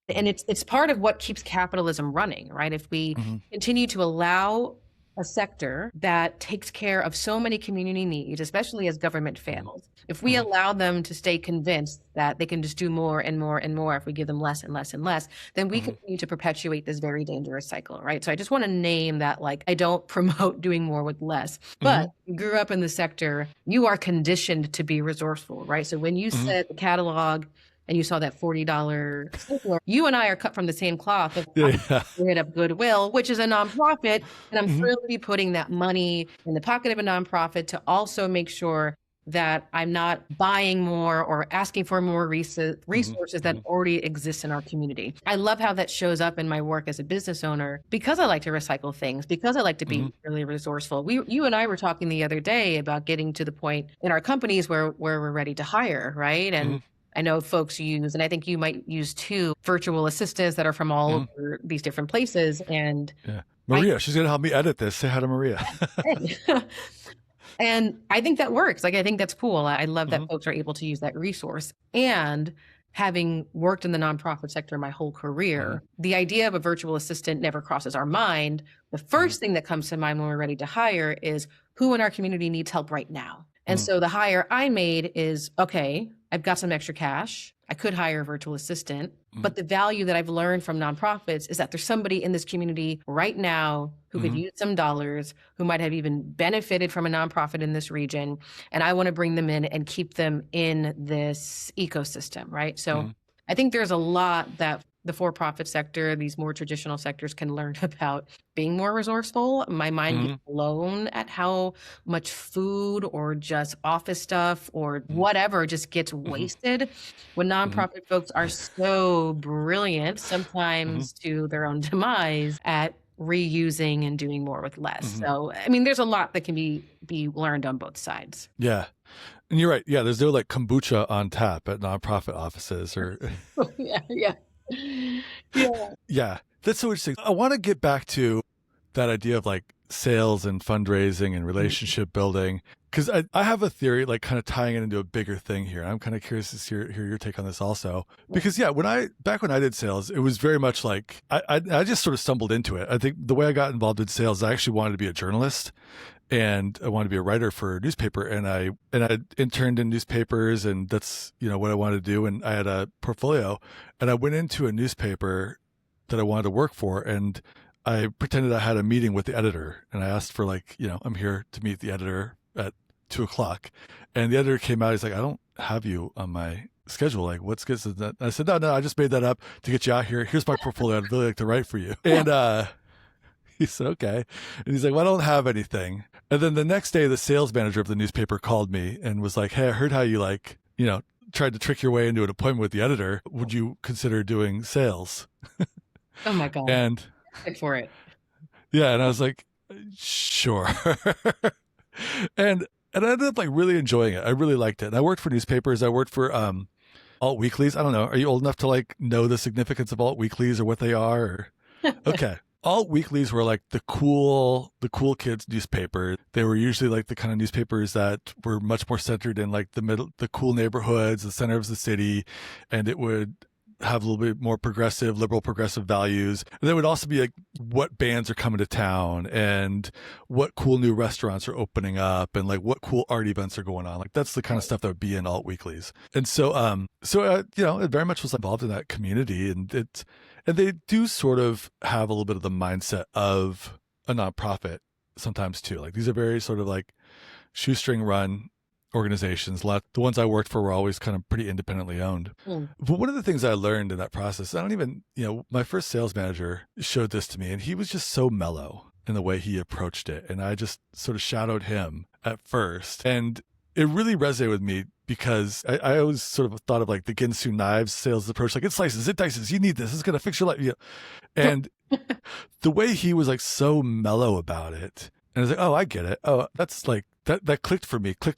And it's part of what keeps capitalism running, right? If we continue to allow a sector that takes care of so many community needs, especially as government fails, if we allow them to stay convinced that they can just do more and more and more, if we give them less and less and less, then we continue to perpetuate this very dangerous cycle, right? So I just want to name that, like, I don't promote doing more with less, but you grew up in the sector, you are conditioned to be resourceful, right? So when you said the catalog and you saw that $40 stapler, you and I are cut from the same cloth. Of hit up Goodwill, which is a nonprofit, and I'm thrilled to be putting that money in the pocket of a nonprofit to also make sure that I'm not buying more or asking for more resources that already exist in our community. I love how that shows up in my work as a business owner because I like to recycle things, because I like to be really resourceful. You and I were talking the other day about getting to the point in our companies where we're ready to hire, right? And I know folks use, and I think you might use too, virtual assistants that are from all over these different places. And Maria, she's going to help me edit this. Say hi to Maria. And I think that works. Like, I think that's cool. I love that folks are able to use that resource. And having worked in the nonprofit sector my whole career, the idea of a virtual assistant never crosses our mind. The first thing that comes to mind when we're ready to hire is who in our community needs help right now. And so the hire I made is, okay, I've got some extra cash. I could hire a virtual assistant, but the value that I've learned from nonprofits is that there's somebody in this community right now who could use some dollars, who might have even benefited from a nonprofit in this region. And I want to bring them in and keep them in this ecosystem, right? So I think there's a lot that the for-profit sector, these more traditional sectors can learn about being more resourceful. My mind gets Mhm. blown at how much food or just office stuff or Mhm. whatever just gets Mhm. wasted when Mhm. nonprofit folks are so brilliant, Mhm. sometimes to their own demise, at reusing and doing more with less. Mhm. So, I mean, there's a lot that can be learned on both sides. Yeah. And you're right. Yeah, there's no like kombucha on tap at nonprofit offices or Yeah, yeah. Yeah. yeah. That's so interesting. I want to get back to that idea of like sales and fundraising and Mhm. relationship building. Because I have a theory, like kind of tying it into a bigger thing here. I'm kind of curious to hear your take on this also. Because yeah, back when I did sales, it was very much like I just sort of stumbled into it. I think the way I got involved in sales, I actually wanted to be a journalist and I wanted to be a writer for a newspaper, and I interned in newspapers, and that's what I wanted to do. And I had a portfolio, and I went into a newspaper that I wanted to work for, and I pretended I had a meeting with the editor, and I asked for I'm here to meet the editor at 2:00, and the editor came out. He's like, I don't have you on my schedule. Like, what's good? And I said, no, I just made that up to get you out here. Here's my portfolio. I'd really like to write for you. And he said, okay. And he's like, well, I don't have anything. And then the next day, the sales manager of the newspaper called me and was like, hey, I heard how you tried to trick your way into an appointment with the editor. Would you consider doing sales? Oh my God. And Good for it. yeah, and I was like, sure. and I ended up like really enjoying it. I really liked it. And I worked for newspapers. I worked for alt weeklies. I don't know. Are you old enough to like know the significance of alt weeklies or what they are? Or... Okay. Alt weeklies were like the cool kids newspaper. They were usually like the kind of newspapers that were much more centered in like the cool neighborhoods, the center of the city, and it would have a little bit more liberal progressive values. And there would also be like what bands are coming to town and what cool new restaurants are opening up and like what cool art events are going on. Like that's the kind of stuff that would be in alt weeklies. And so, it very much was involved in that community, and they do sort of have a little bit of the mindset of a nonprofit sometimes too. Like these are very sort of like shoestring run organizations. The ones I worked for were always kind of pretty independently owned. Mm. But one of the things I learned in that process, my first sales manager showed this to me, and he was just so mellow in the way he approached it. And I just sort of shadowed him at first. And it really resonated with me because I always sort of thought of like the Ginsu knives sales approach, like it slices, it dices, you need this, it's going to fix your life. And the way he was like so mellow about it. And I was like, oh, I get it. Oh, that's like, that clicked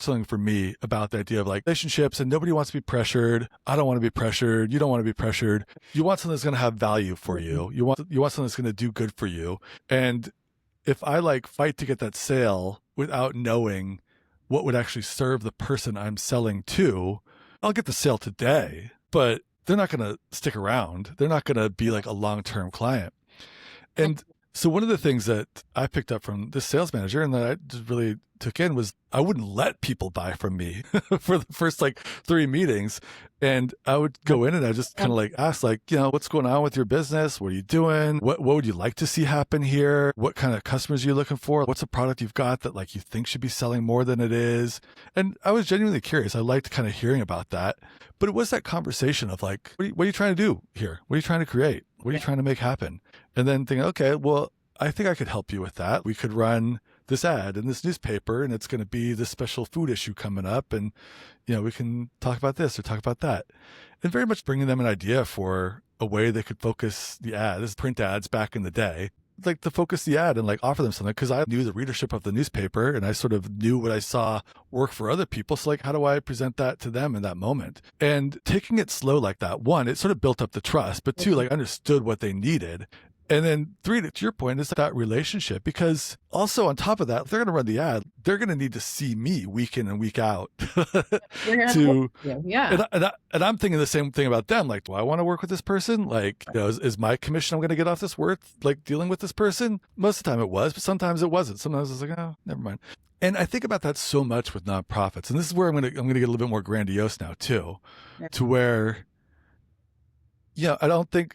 something for me about the idea of like relationships, and nobody wants to be pressured. I don't want to be pressured. You don't want to be pressured. You want something that's going to have value for you. You want something that's going to do good for you. And if I like fight to get that sale without knowing what would actually serve the person I'm selling to, I'll get the sale today, but they're not going to stick around. They're not going to be like a long-term client. And so one of the things that I picked up from this sales manager and that I just really took in was I wouldn't let people buy from me for the first like 3 meetings. And I would go in and I just kind of like ask like, what's going on with your business? What are you doing? What would you like to see happen here? What kind of customers are you looking for? What's a product you've got that like you think should be selling more than it is? And I was genuinely curious. I liked kind of hearing about that. But it was that conversation of like, what are you trying to do here? What are you trying to create? What are you trying to make happen? And then thinking, okay, well, I think I could help you with that. We could run this ad in this newspaper, and it's going to be this special food issue coming up. And, we can talk about this or talk about that. And very much bringing them an idea for a way they could focus the ad. This is print ads back in the day. Like to focus the ad and like offer them something, because I knew the readership of the newspaper and I sort of knew what I saw work for other people. So like, how do I present that to them in that moment? And taking it slow like that, 1, it sort of built up the trust, but 2, like understood what they needed. And then 3, to your point, is that relationship, because also on top of that, if they're going to run the ad, they're going to need to see me week in and week out Yeah. And I'm thinking the same thing about them. Like, do I want to work with this person? Like, is my commission I'm going to get off this worth like dealing with this person? Most of the time it was, but sometimes it wasn't. Sometimes I was like, oh, never mind. And I think about that so much with nonprofits. And this is where I'm going to get a little bit more grandiose now too, to where, I don't think,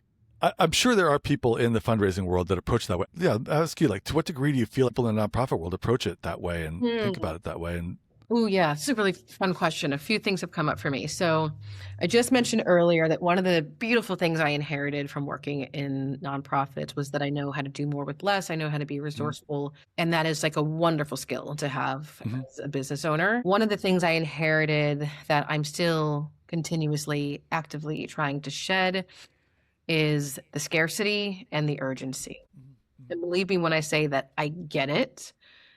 I'm sure there are people in the fundraising world that approach that way. Yeah, I ask you, like, to what degree do you feel people in the nonprofit world approach it that way and think about it that way? And Oh, yeah. It's a really fun question. A few things have come up for me. So I just mentioned earlier that one of the beautiful things I inherited from working in nonprofits was that I know how to do more with less. I know how to be resourceful. And that is like a wonderful skill to have as a business owner. One of the things I inherited that I'm still continuously actively trying to shed is the scarcity and the urgency. And believe me when I say that I get it,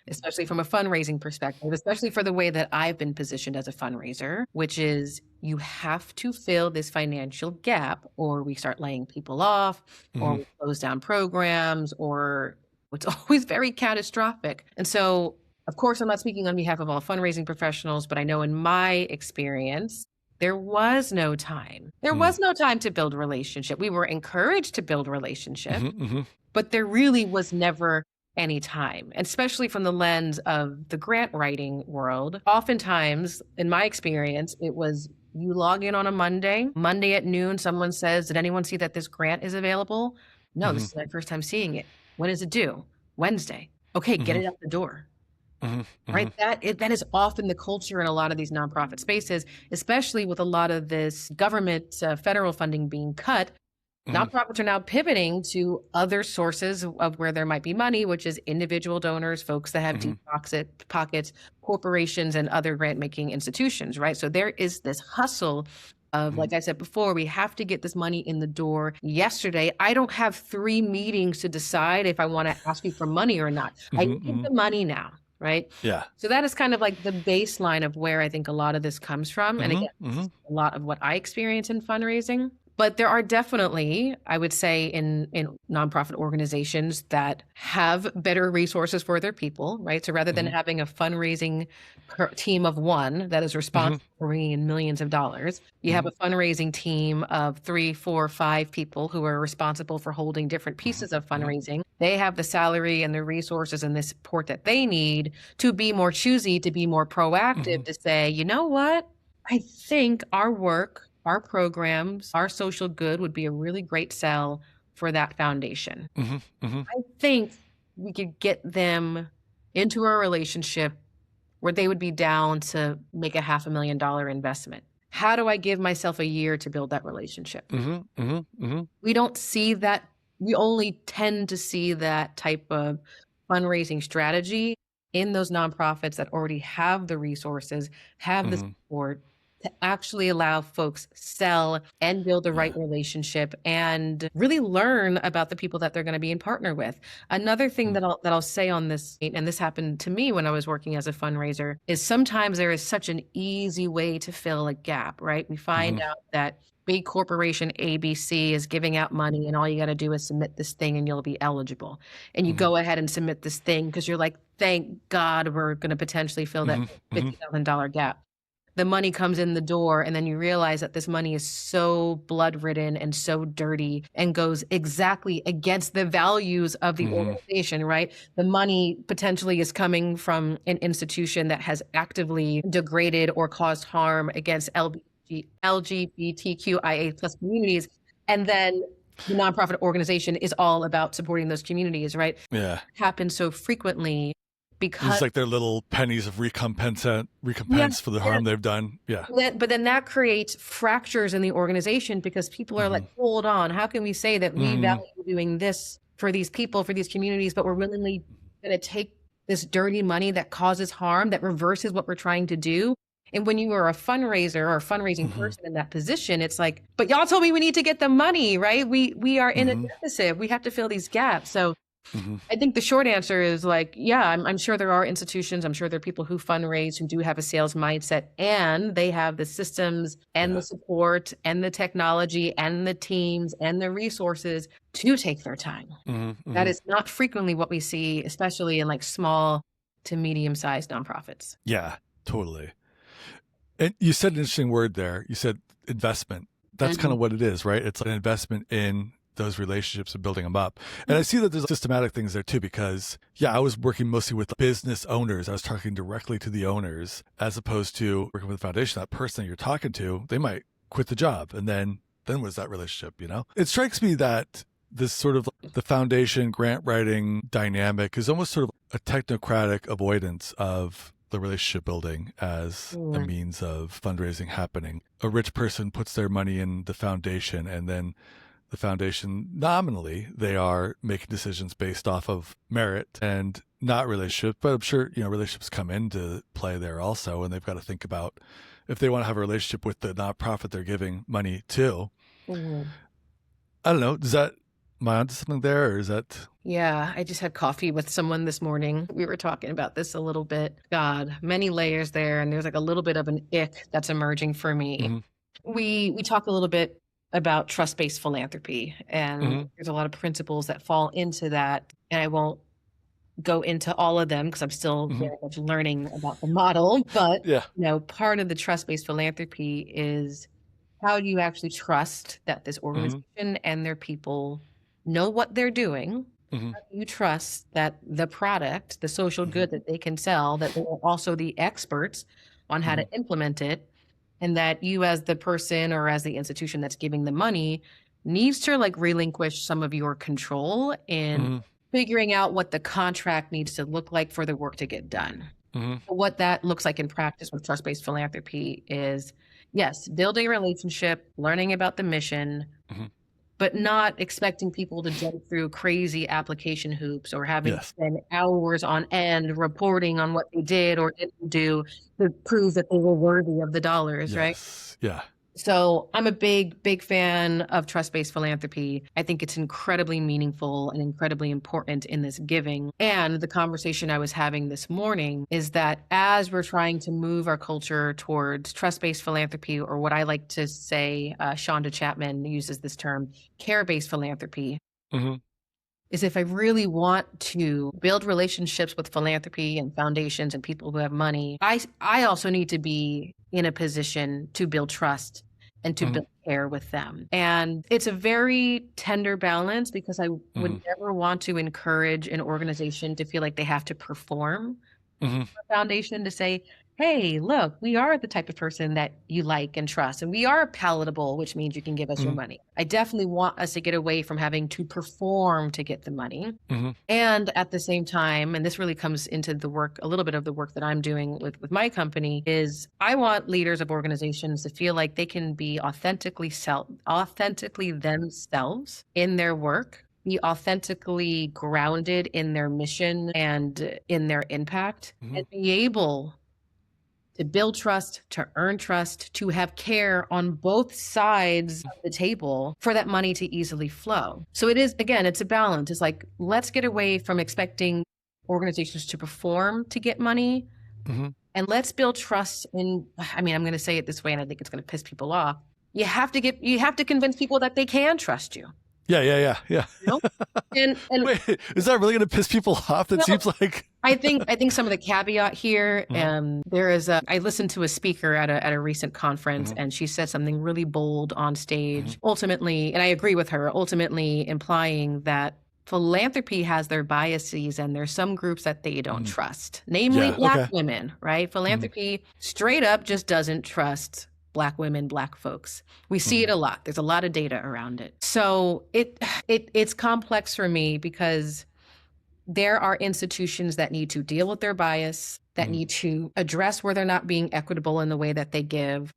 especially from a fundraising perspective, especially for the way that I've been positioned as a fundraiser, which is you have to fill this financial gap or we start laying people off or we close down programs or it's always very catastrophic. And so, of course, I'm not speaking on behalf of all fundraising professionals, but I know in my experience, there was no time. There was no time to build a relationship. We were encouraged to build relationship, but there really was never any time, especially from the lens of the grant writing world. Oftentimes, in my experience, it was you log in on a Monday at noon, someone says, did anyone see that this grant is available? No, this is my first time seeing it. When is it due? Wednesday. Okay, get it out the door. Right? That is often the culture in a lot of these nonprofit spaces, especially with a lot of this government federal funding being cut. Nonprofits are now pivoting to other sources of where there might be money, which is individual donors, folks that have deep pockets, corporations, and other grant-making institutions, right? So there is this hustle of, like I said before, we have to get this money in the door yesterday. I don't have 3 meetings to decide if I want to ask you for money or not. I need the money now, right? Yeah. So that is kind of like the baseline of where I think a lot of this comes from. And again, this is a lot of what I experience in fundraising. But there are definitely, I would say, in nonprofit organizations that have better resources for their people, right? So rather than having a fundraising team of one that is responsible for bringing in millions of dollars, you have a fundraising team of 3, 4, 5 people who are responsible for holding different pieces of fundraising. They have the salary and the resources and the support that they need to be more choosy, to be more proactive, to say, you know what? I think our work, our programs, our social good would be a really great sell for that foundation. I think we could get them into a relationship where they would be down to make a $500,000 investment. How do I give myself a year to build that relationship? We don't see that. We only tend to see that type of fundraising strategy in those nonprofits that already have the resources, have the support, to actually allow folks sell and build the right relationship and really learn about the people that they're going to be in partner with. Another thing that I'll say on this, and this happened to me when I was working as a fundraiser, is sometimes there is such an easy way to fill a gap, right? We find out that big corporation ABC is giving out money and all you got to do is submit this thing and you'll be eligible. And you go ahead and submit this thing because you're like, thank God we're going to potentially fill that $50,000 gap. The money comes in the door and then you realize that this money is so blood-ridden and so dirty and goes exactly against the values of the organization, right? The money potentially is coming from an institution that has actively degraded or caused harm against LGBTQIA plus communities. And then the nonprofit organization is all about supporting those communities, right? Yeah. It happens so frequently. Because it's like their little pennies of recompense for the harm they've done. Yeah. But then that creates fractures in the organization because people are like, hold on, how can we say that we value doing this for these people, for these communities, but we're willingly going to take this dirty money that causes harm, that reverses what we're trying to do? And when you are a fundraiser or a fundraising person in that position, it's like, but y'all told me we need to get the money, right? We are in a deficit. We have to fill these gaps. So I think the short answer is like, yeah, I'm sure there are institutions. I'm sure there are people who fundraise who do have a sales mindset and they have the systems and the support and the technology and the teams and the resources to take their time. That is not frequently what we see, especially in like small to medium-sized nonprofits. Yeah, totally. And you said an interesting word there. You said investment. That's kind of what it is, right? It's an investment in those relationships and building them up. And I see that there's systematic things there too, because I was working mostly with business owners. I was talking directly to the owners as opposed to working with the foundation. That person that you're talking to, they might quit the job. And then what is that relationship, It strikes me that this sort of the foundation grant writing dynamic is almost sort of a technocratic avoidance of the relationship building as a Mm. means of fundraising happening. A rich person puts their money in the foundation, and then the foundation, nominally, they are making decisions based off of merit and not relationship. But I'm sure, relationships come into play there also, and they've got to think about if they want to have a relationship with the nonprofit they're giving money to. Mhm. I don't know. Am I onto something there, or is that? Yeah, I just had coffee with someone this morning. We were talking about this a little bit. God, many layers there, and there's like a little bit of an ick that's emerging for me. Mm-hmm, We talk a little bit about trust-based philanthropy, and mm-hmm, there's a lot of principles that fall into that. And I won't go into all of them because I'm still mm-hmm. very much learning about the model. But Yeah. part of the trust-based philanthropy is how do you actually trust that this Mm-hmm, organization and their people know what they're doing? mm-hmm, How do you trust that the product, the social mm-hmm, good that they can sell, that they are also the experts on how mm-hmm, to implement it, and that you as the person or as the institution that's giving the money needs to like relinquish some of your control in mm-hmm, figuring out what the contract needs to look like for the work to get done. mm-hmm, What that looks like in practice with trust-based philanthropy is, yes, building a relationship, learning about the mission, mm-hmm. but not expecting people to jump through crazy application hoops or having to Yes. spend hours on end reporting on what they did or didn't do to prove that they were worthy of the dollars, right? Yes. Yeah. So I'm a big, big fan of trust-based philanthropy. I think it's incredibly meaningful and incredibly important in this giving. And the conversation I was having this morning is that as we're trying to move our culture towards trust-based philanthropy, or what I like to say, Shonda Chapman uses this term, care-based philanthropy, Mm-hmm, is if I really want to build relationships with philanthropy and foundations and people who have money, I also need to be in a position to build trust and to mm-hmm, build care with them. And it's a very tender balance because I mm-hmm, would never want to encourage an organization to feel like they have to perform mm-hmm, a foundation to say, hey, look, we are the type of person that you like and trust, and we are palatable, which means you can give us your mm-hmm, money. I definitely want us to get away from having to perform to get the money. mm-hmm, And at the same time, and this really comes into the work, a little bit of the work that I'm doing with my company, is I want leaders of organizations to feel like they can be authentically themselves in their work, be authentically grounded in their mission and in their impact, mm-hmm. and be able to build trust, to earn trust, to have care on both sides of the table for that money to easily flow. So it is, again, it's a balance. It's like, let's get away from expecting organizations to perform to get money. Mm-hmm. And let's build trust in, I'm going to say it this way, and I think it's going to piss people off. You have to convince people that they can trust you. Yeah. You know? And Wait, is that really going to piss people off? That seems like. I think some of the caveat here, there is I listened to a speaker at a recent conference, and she said something really bold on stage. Ultimately, and I agree with her, ultimately implying that philanthropy has their biases and there's some groups that they don't trust, namely Black women, right? Philanthropy straight up just doesn't trust Black women, Black folks. We see it a lot. There's a lot of data around it. So it's complex for me because there are institutions that need to deal with their bias, that need to address where they're not being equitable in the way that they give,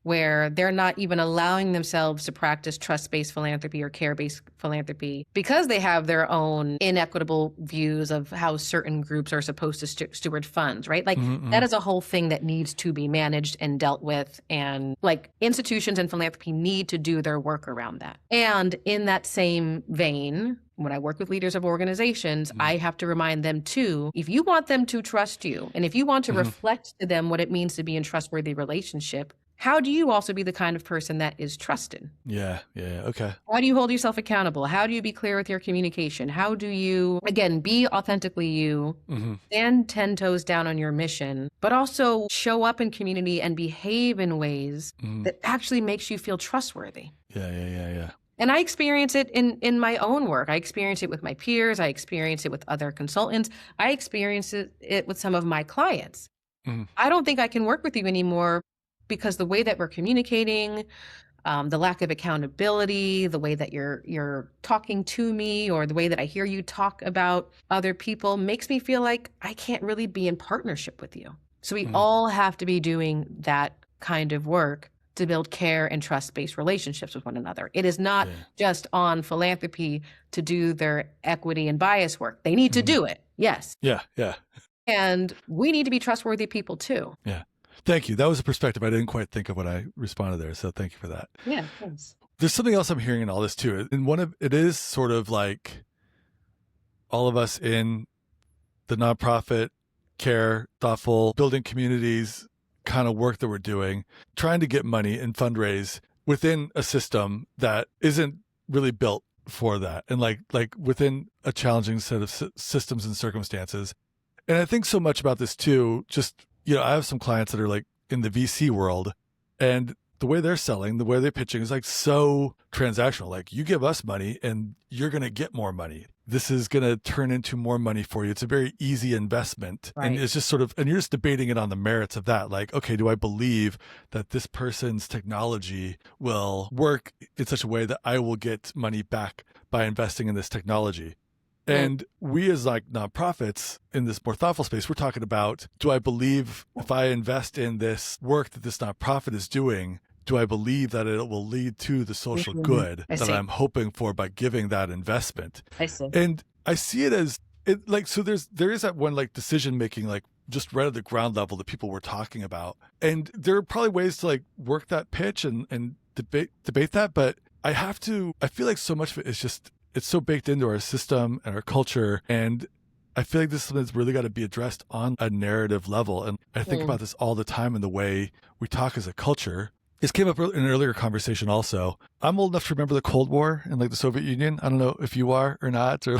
where they're not even allowing themselves to practice trust-based philanthropy or care-based philanthropy because they have their own inequitable views of how certain groups are supposed to steward funds, right? Like that is a whole thing that needs to be managed and dealt with. And like institutions and philanthropy need to do their work around that. And in that same vein, when I work with leaders of organizations, I have to remind them too, if you want them to trust you, and if you want to reflect to them what it means to be in trustworthy relationship, how do you also be the kind of person that is trusted? Yeah. Okay. How do you hold yourself accountable? How do you be clear with your communication? How do you, again, be authentically you, stand 10 toes down on your mission, but also show up in community and behave in ways that actually makes you feel trustworthy? Yeah. And I experience it in my own work. I experience it with my peers. I experience it with other consultants. I experience it with some of my clients. I don't think I can work with you anymore because the way that we're communicating, the lack of accountability, the way that you're talking to me, or the way that I hear you talk about other people makes me feel like I can't really be in partnership with you. So we all have to be doing that kind of work to build care and trust-based relationships with one another. It is not just on philanthropy to do their equity and bias work. They need to do it, yes. Yeah. And we need to be trustworthy people too. Yeah. Thank you. That was a perspective I didn't quite think of when I responded there. So thank you for that. Yeah, thanks. There's something else I'm hearing in all this too. And it is sort of like all of us in the nonprofit, care, thoughtful, building communities kind of work that we're doing, trying to get money and fundraise within a system that isn't really built for that. And like within a challenging set of systems and circumstances. And I think so much about this too, just, I have some clients that are like in the VC world, and the way they're selling, the way they're pitching is like so transactional. Like, you give us money and you're going to get more money. This is going to turn into more money for you. It's a very easy investment. Right. And it's just sort of, and you're just debating it on the merits of that. Like, okay, do I believe that this person's technology will work in such a way that I will get money back by investing in this technology? And we as like nonprofits in this more thoughtful space, we're talking about, do I believe if I invest in this work that this nonprofit is doing, do I believe that it will lead to the social good that I'm hoping for by giving that investment? I see. And I see it as so there is that one like decision making, like just right at the ground level that people were talking about. And there are probably ways to like work that pitch and debate that. But I feel like so much of it is just, it's so baked into our system and our culture. And I feel like this is something that's really got to be addressed on a narrative level. And I think about this all the time in the way we talk as a culture. This came up in an earlier conversation also. I'm old enough to remember the Cold War and like the Soviet Union. I don't know if you are or not, or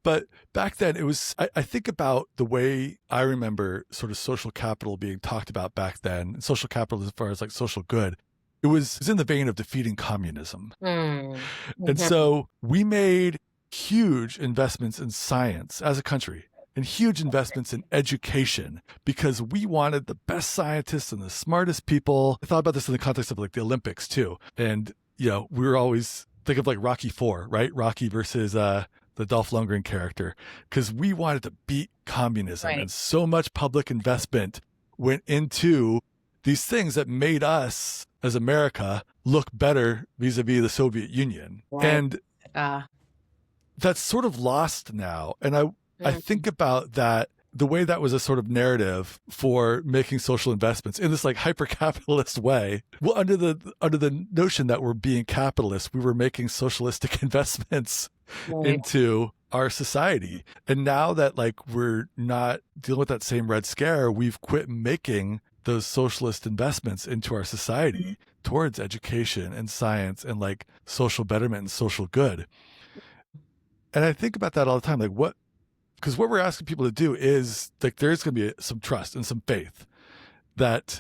but back then it was, I think about the way I remember sort of social capital being talked about back then, and social capital as far as like social good. It was in the vein of defeating communism. And so we made huge investments in science as a country and huge investments in education because we wanted the best scientists and the smartest people. I thought about this in the context of like the Olympics too. And, we were always think of like Rocky IV, right? Rocky versus the Dolph Lundgren character, because we wanted to beat communism. And so much public investment went into these things that made us as America look better vis-a-vis the Soviet Union. And that's sort of lost now. And I think about that, the way that was a sort of narrative for making social investments in this like hyper-capitalist way. Well, under the notion that we're being capitalist, we were making socialistic investments into our society. And now that like we're not dealing with that same Red Scare, we've quit making those socialist investments into our society towards education and science and like social betterment and social good. And I think about that all the time. Like because what we're asking people to do is like, there's going to be some trust and some faith that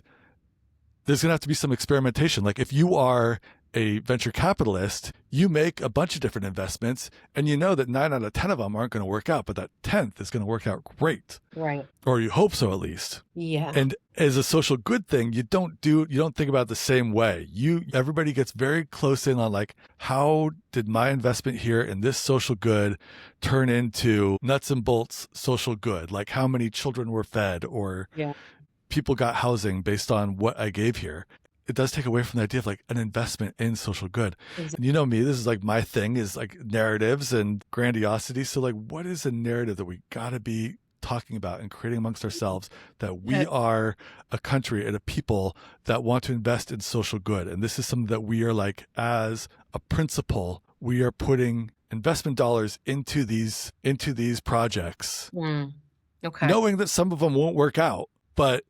there's going to have to be some experimentation. Like if you are a venture capitalist, you make a bunch of different investments and you know that 9 out of 10 of them aren't going to work out, but that 10th is going to work out great. Right. Or you hope so, at least. Yeah. And as a social good thing, you don't think about it the same way. Everybody gets very close in on like, how did my investment here in this social good turn into nuts and bolts social good? Like how many children were fed or people got housing based on what I gave here. It does take away from the idea of like an investment in social good. Exactly. And you know me, this is like my thing is like narratives and grandiosity. So like, what is a narrative that we got to be talking about and creating amongst ourselves that we are a country and a people that want to invest in social good? And this is something that we are like, as a principle, we are putting investment dollars into these projects, knowing that some of them won't work out, but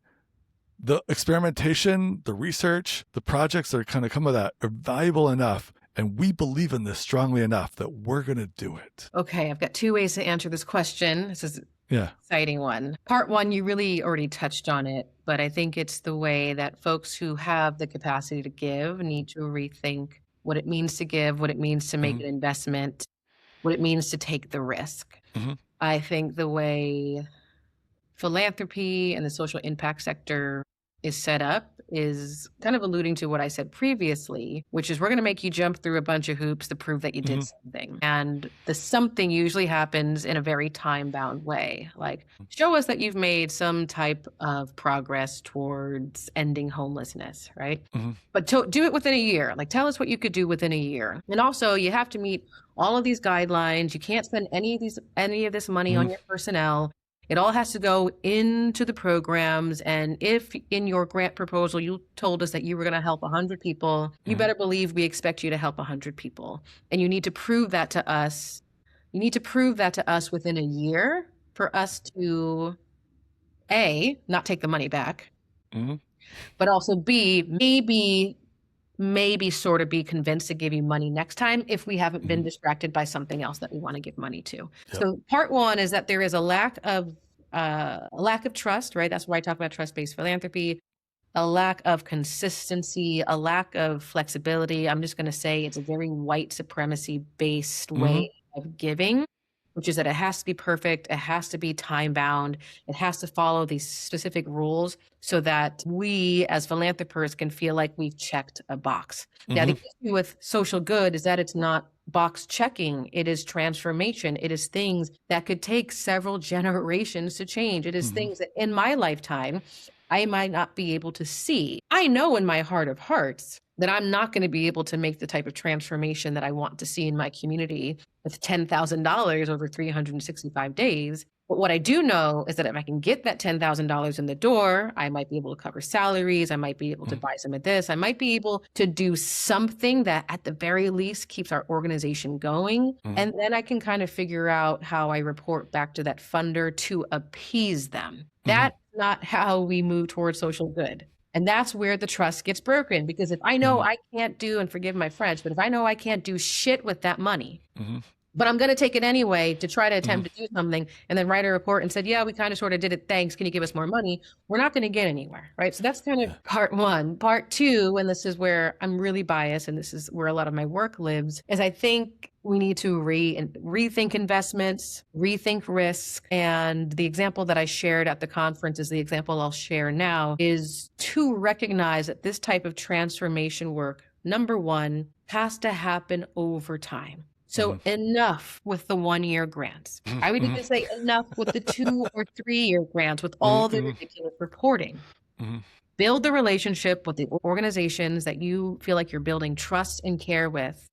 the experimentation, the research, the projects that are kind of come with that are valuable enough. And we believe in this strongly enough that we're going to do it. Okay. I've got 2 ways to answer this question. This is an exciting one. Part 1, you really already touched on it, but I think it's the way that folks who have the capacity to give need to rethink what it means to give, what it means to make an investment, what it means to take the risk. I think the way philanthropy and the social impact sector is set up is kind of alluding to what I said previously, which is we're going to make you jump through a bunch of hoops to prove that you did something. And the something usually happens in a very time-bound way. Like, show us that you've made some type of progress towards ending homelessness, right? But do it within a year. Like, tell us what you could do within a year. And also, you have to meet all of these guidelines. You can't spend any of this money on your personnel. It all has to go into the programs. And if in your grant proposal, you told us that you were going to help 100 people, you better believe we expect you to help 100 people. And you need to prove that to us. You need to prove that to us within a year for us to, A, not take the money back, but also B, maybe sort of be convinced to give you money next time if we haven't been distracted by something else that we want to give money to. Yep. So part one is that there is a lack of trust, right? That's why I talk about trust-based philanthropy, a lack of consistency, a lack of flexibility. I'm just going to say it's a very white supremacy-based way of giving, which is that it has to be perfect. It has to be time-bound. It has to follow these specific rules so that we as philanthropists can feel like we've checked a box. Now, the issue with social good is that it's not box checking. It is transformation. It is things that could take several generations to change. It is things that in my lifetime, I might not be able to see. I know in my heart of hearts that I'm not going to be able to make the type of transformation that I want to see in my community with $10,000 over 365 days. But what I do know is that if I can get that $10,000 in the door, I might be able to cover salaries. I might be able to buy some of this. I might be able to do something that at the very least keeps our organization going. And then I can kind of figure out how I report back to that funder to appease them. That's not how we move towards social good. And that's where the trust gets broken, because if I know I can't do, and forgive my French, but if I know I can't do shit with that money, but I'm going to take it anyway to try to attempt to do something and then write a report and said, yeah, we kind of sort of did it. Thanks. Can you give us more money? We're not going to get anywhere. Right. So that's kind of part one. Part two, and this is where I'm really biased, and this is where a lot of my work lives, is I think we need to rethink investments, rethink risk. And the example that I shared at the conference is the example I'll share now, is to recognize that this type of transformation work, number one, has to happen over time. So enough with the 1-year grants. I would even say enough with the 2 or 3-year grants with all the ridiculous reporting. Build the relationship with the organizations that you feel like you're building trust and care with.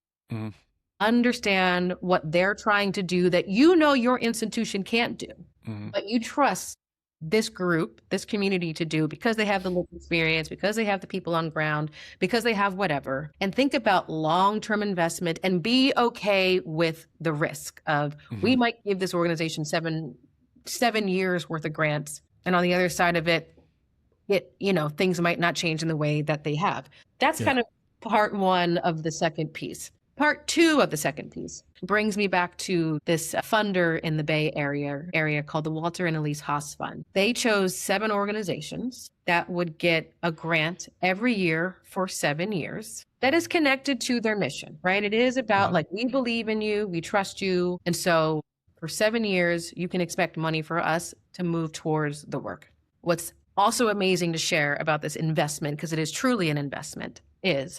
Understand what they're trying to do that you know your institution can't do, but you trust this group, this community to do because they have the lived experience, because they have the people on ground, because they have whatever. And think about long-term investment and be okay with the risk of we might give this organization seven years worth of grants. And on the other side of it, things might not change in the way that they have. That's kind of part one of the second piece. Part two of the second piece brings me back to this funder in the Bay Area called the Walter and Elise Haas Fund. They chose 7 organizations that would get a grant every year for 7 years that is connected to their mission, right? It is about like, we believe in you, we trust you. And so for 7 years, you can expect money for us to move towards the work. What's also amazing to share about this investment, because it is truly an investment, is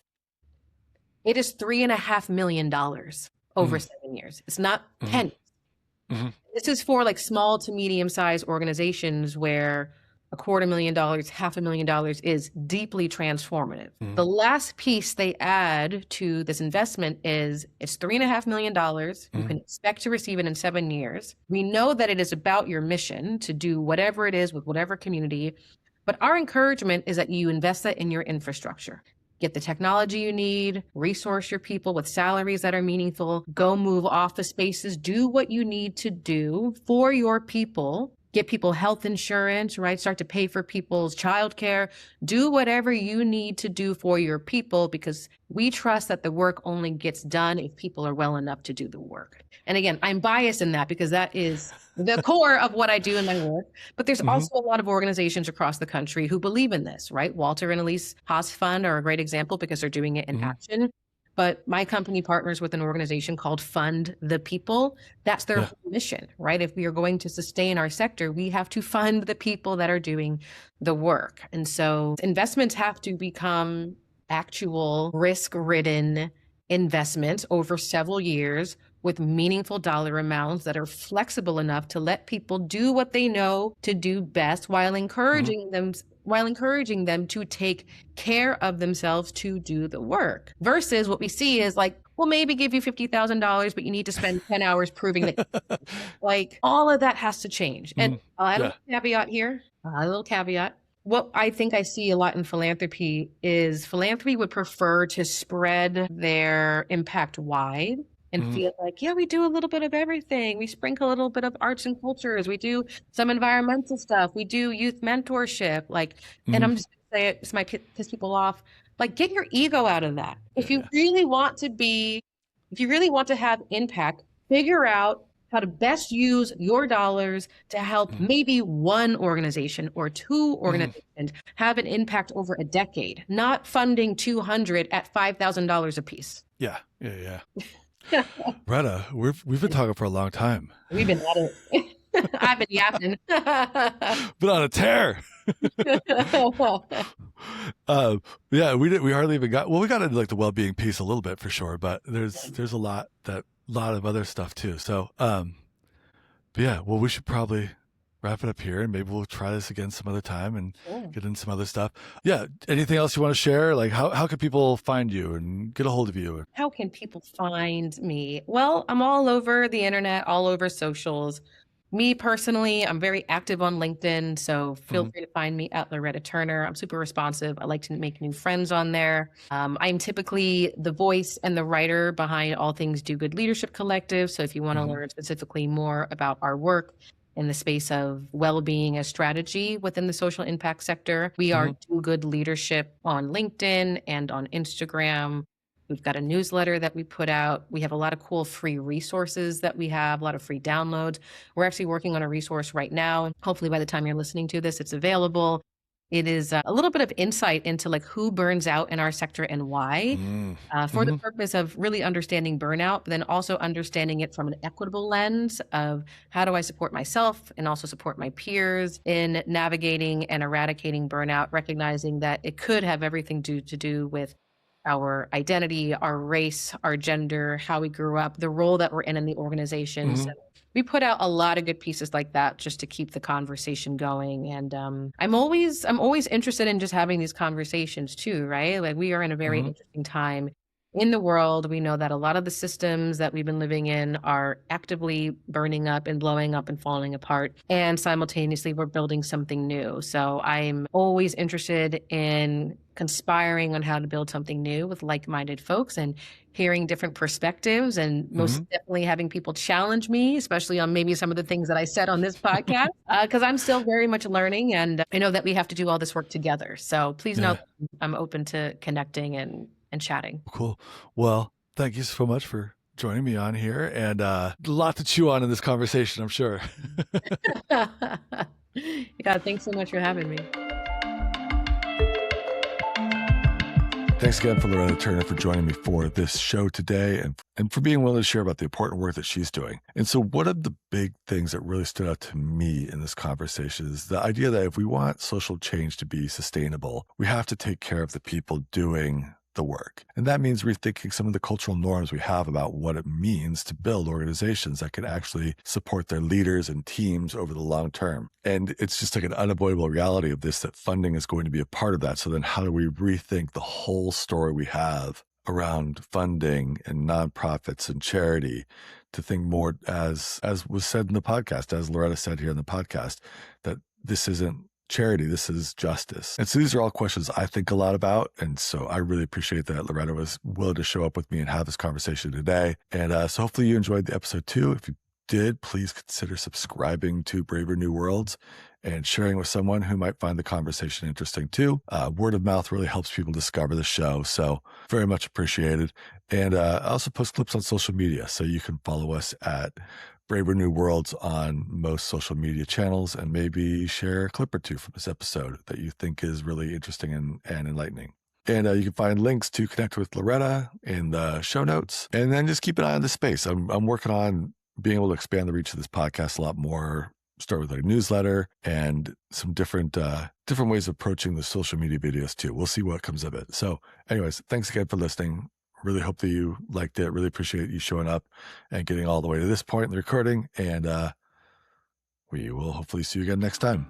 it is $3.5 million over 7 years. It's not pennies. This is for like small to medium-sized organizations where $250,000, $500,000 is deeply transformative. The last piece they add to this investment is it's $3.5 million. You can expect to receive it in 7 years. We know that it is about your mission to do whatever it is with whatever community, but our encouragement is that you invest that in your infrastructure. Get the technology you need, resource your people with salaries that are meaningful, go move office spaces, do what you need to do for your people, get people health insurance, right? Start to pay for people's childcare, do whatever you need to do for your people, because we trust that the work only gets done if people are well enough to do the work. And again, I'm biased in that because that is the core of what I do in my work. But there's also a lot of organizations across the country who believe in this, right? Walter and Elise Haas Fund are a great example because they're doing it in action. But my company partners with an organization called Fund the People. That's their Yeah. whole mission, right? If we are going to sustain our sector, we have to fund the people that are doing the work. And so investments have to become actual risk-ridden investments over several years with meaningful dollar amounts that are flexible enough to let people do what they know to do best while encouraging them to take care of themselves to do the work. Versus what we see is like, we'll maybe give you $50,000, but you need to spend 10 hours proving that like all of that has to change. And I'll add a little caveat here, a little caveat. What I think I see a lot in philanthropy is philanthropy would prefer to spread their impact wide and feel like, yeah, we do a little bit of everything. We sprinkle a little bit of arts and cultures. We do some environmental stuff. We do youth mentorship. Like, and I'm just gonna say it, this might piss people off. Like, get your ego out of that. If you really want to have impact, figure out how to best use your dollars to help maybe one organization or two organizations have an impact over a decade, not funding 200 at $5,000 a piece. Yeah. Retta, we've been talking for a long time. We've been at it. I've been yapping. Been on a tear. We hardly even got, we got into like the well-being piece a little bit for sure, but there's a lot of other stuff too. So, but yeah, well, we should probably wrap it up here and maybe we'll try this again some other time and get into some other stuff. Yeah. Anything else you want to share? Like how can people find you and get a hold of you? How can people find me? Well, I'm all over the internet, all over socials. Me personally, I'm very active on LinkedIn, so feel free to find me at Loretta Turner. I'm super responsive. I like to make new friends on there. I'm typically the voice and the writer behind All Things Do Good Leadership Collective. So if you want to learn specifically more about our work in the space of well-being as strategy within the social impact sector, we are Do Good Leadership on LinkedIn and on Instagram. We've got a newsletter that we put out. We have a lot of cool free resources that we have, a lot of free downloads. We're actually working on a resource right now. Hopefully by the time you're listening to this, it's available. It is a little bit of insight into like who burns out in our sector and why, for the purpose of really understanding burnout, but then also understanding it from an equitable lens of how do I support myself and also support my peers in navigating and eradicating burnout, recognizing that it could have everything to do with our identity, our race, our gender, how we grew up, the role that we're in the organization. So we put out a lot of good pieces like that just to keep the conversation going. And I'm always interested in just having these conversations too, right? Like we are in a very interesting time in the world. We know that a lot of the systems that we've been living in are actively burning up and blowing up and falling apart. And simultaneously, we're building something new. So I'm always interested in conspiring on how to build something new with like-minded folks and hearing different perspectives and most definitely having people challenge me, especially on maybe some of the things that I said on this podcast, because I'm still very much learning and I know that we have to do all this work together. So please know I'm open to connecting and chatting. Cool. Well, thank you so much for joining me on here and a lot to chew on in this conversation, I'm sure. Yeah, thanks so much for having me. Thanks again for Loretta Turner for joining me for this show today and for being willing to share about the important work that she's doing. And so one of the big things that really stood out to me in this conversation is the idea that if we want social change to be sustainable, we have to take care of the people doing the work. And that means rethinking some of the cultural norms we have about what it means to build organizations that can actually support their leaders and teams over the long term. And it's just like an unavoidable reality of this, that funding is going to be a part of that. So then how do we rethink the whole story we have around funding and nonprofits and charity to think more as was said in the podcast, as Loretta said here in the podcast, that this isn't charity, this is justice. And so these are all questions I think a lot about. And so I really appreciate that Loretta was willing to show up with me and have this conversation today. And so hopefully you enjoyed the episode too. If you did, please consider subscribing to Braver New Worlds and sharing with someone who might find the conversation interesting too. Word of mouth really helps people discover the show. So very much appreciated. And I also post clips on social media. So you can follow us at Braver New Worlds on most social media channels and maybe share a clip or two from this episode that you think is really interesting and enlightening. And you can find links to connect with Loretta in the show notes. And then just keep an eye on this space. I'm working on being able to expand the reach of this podcast a lot more. Start with a newsletter and some different ways of approaching the social media videos too. We'll see what comes of it. So anyways, thanks again for listening. Really hope that you liked it. Really appreciate you showing up and getting all the way to this point in the recording. And we will hopefully see you again next time.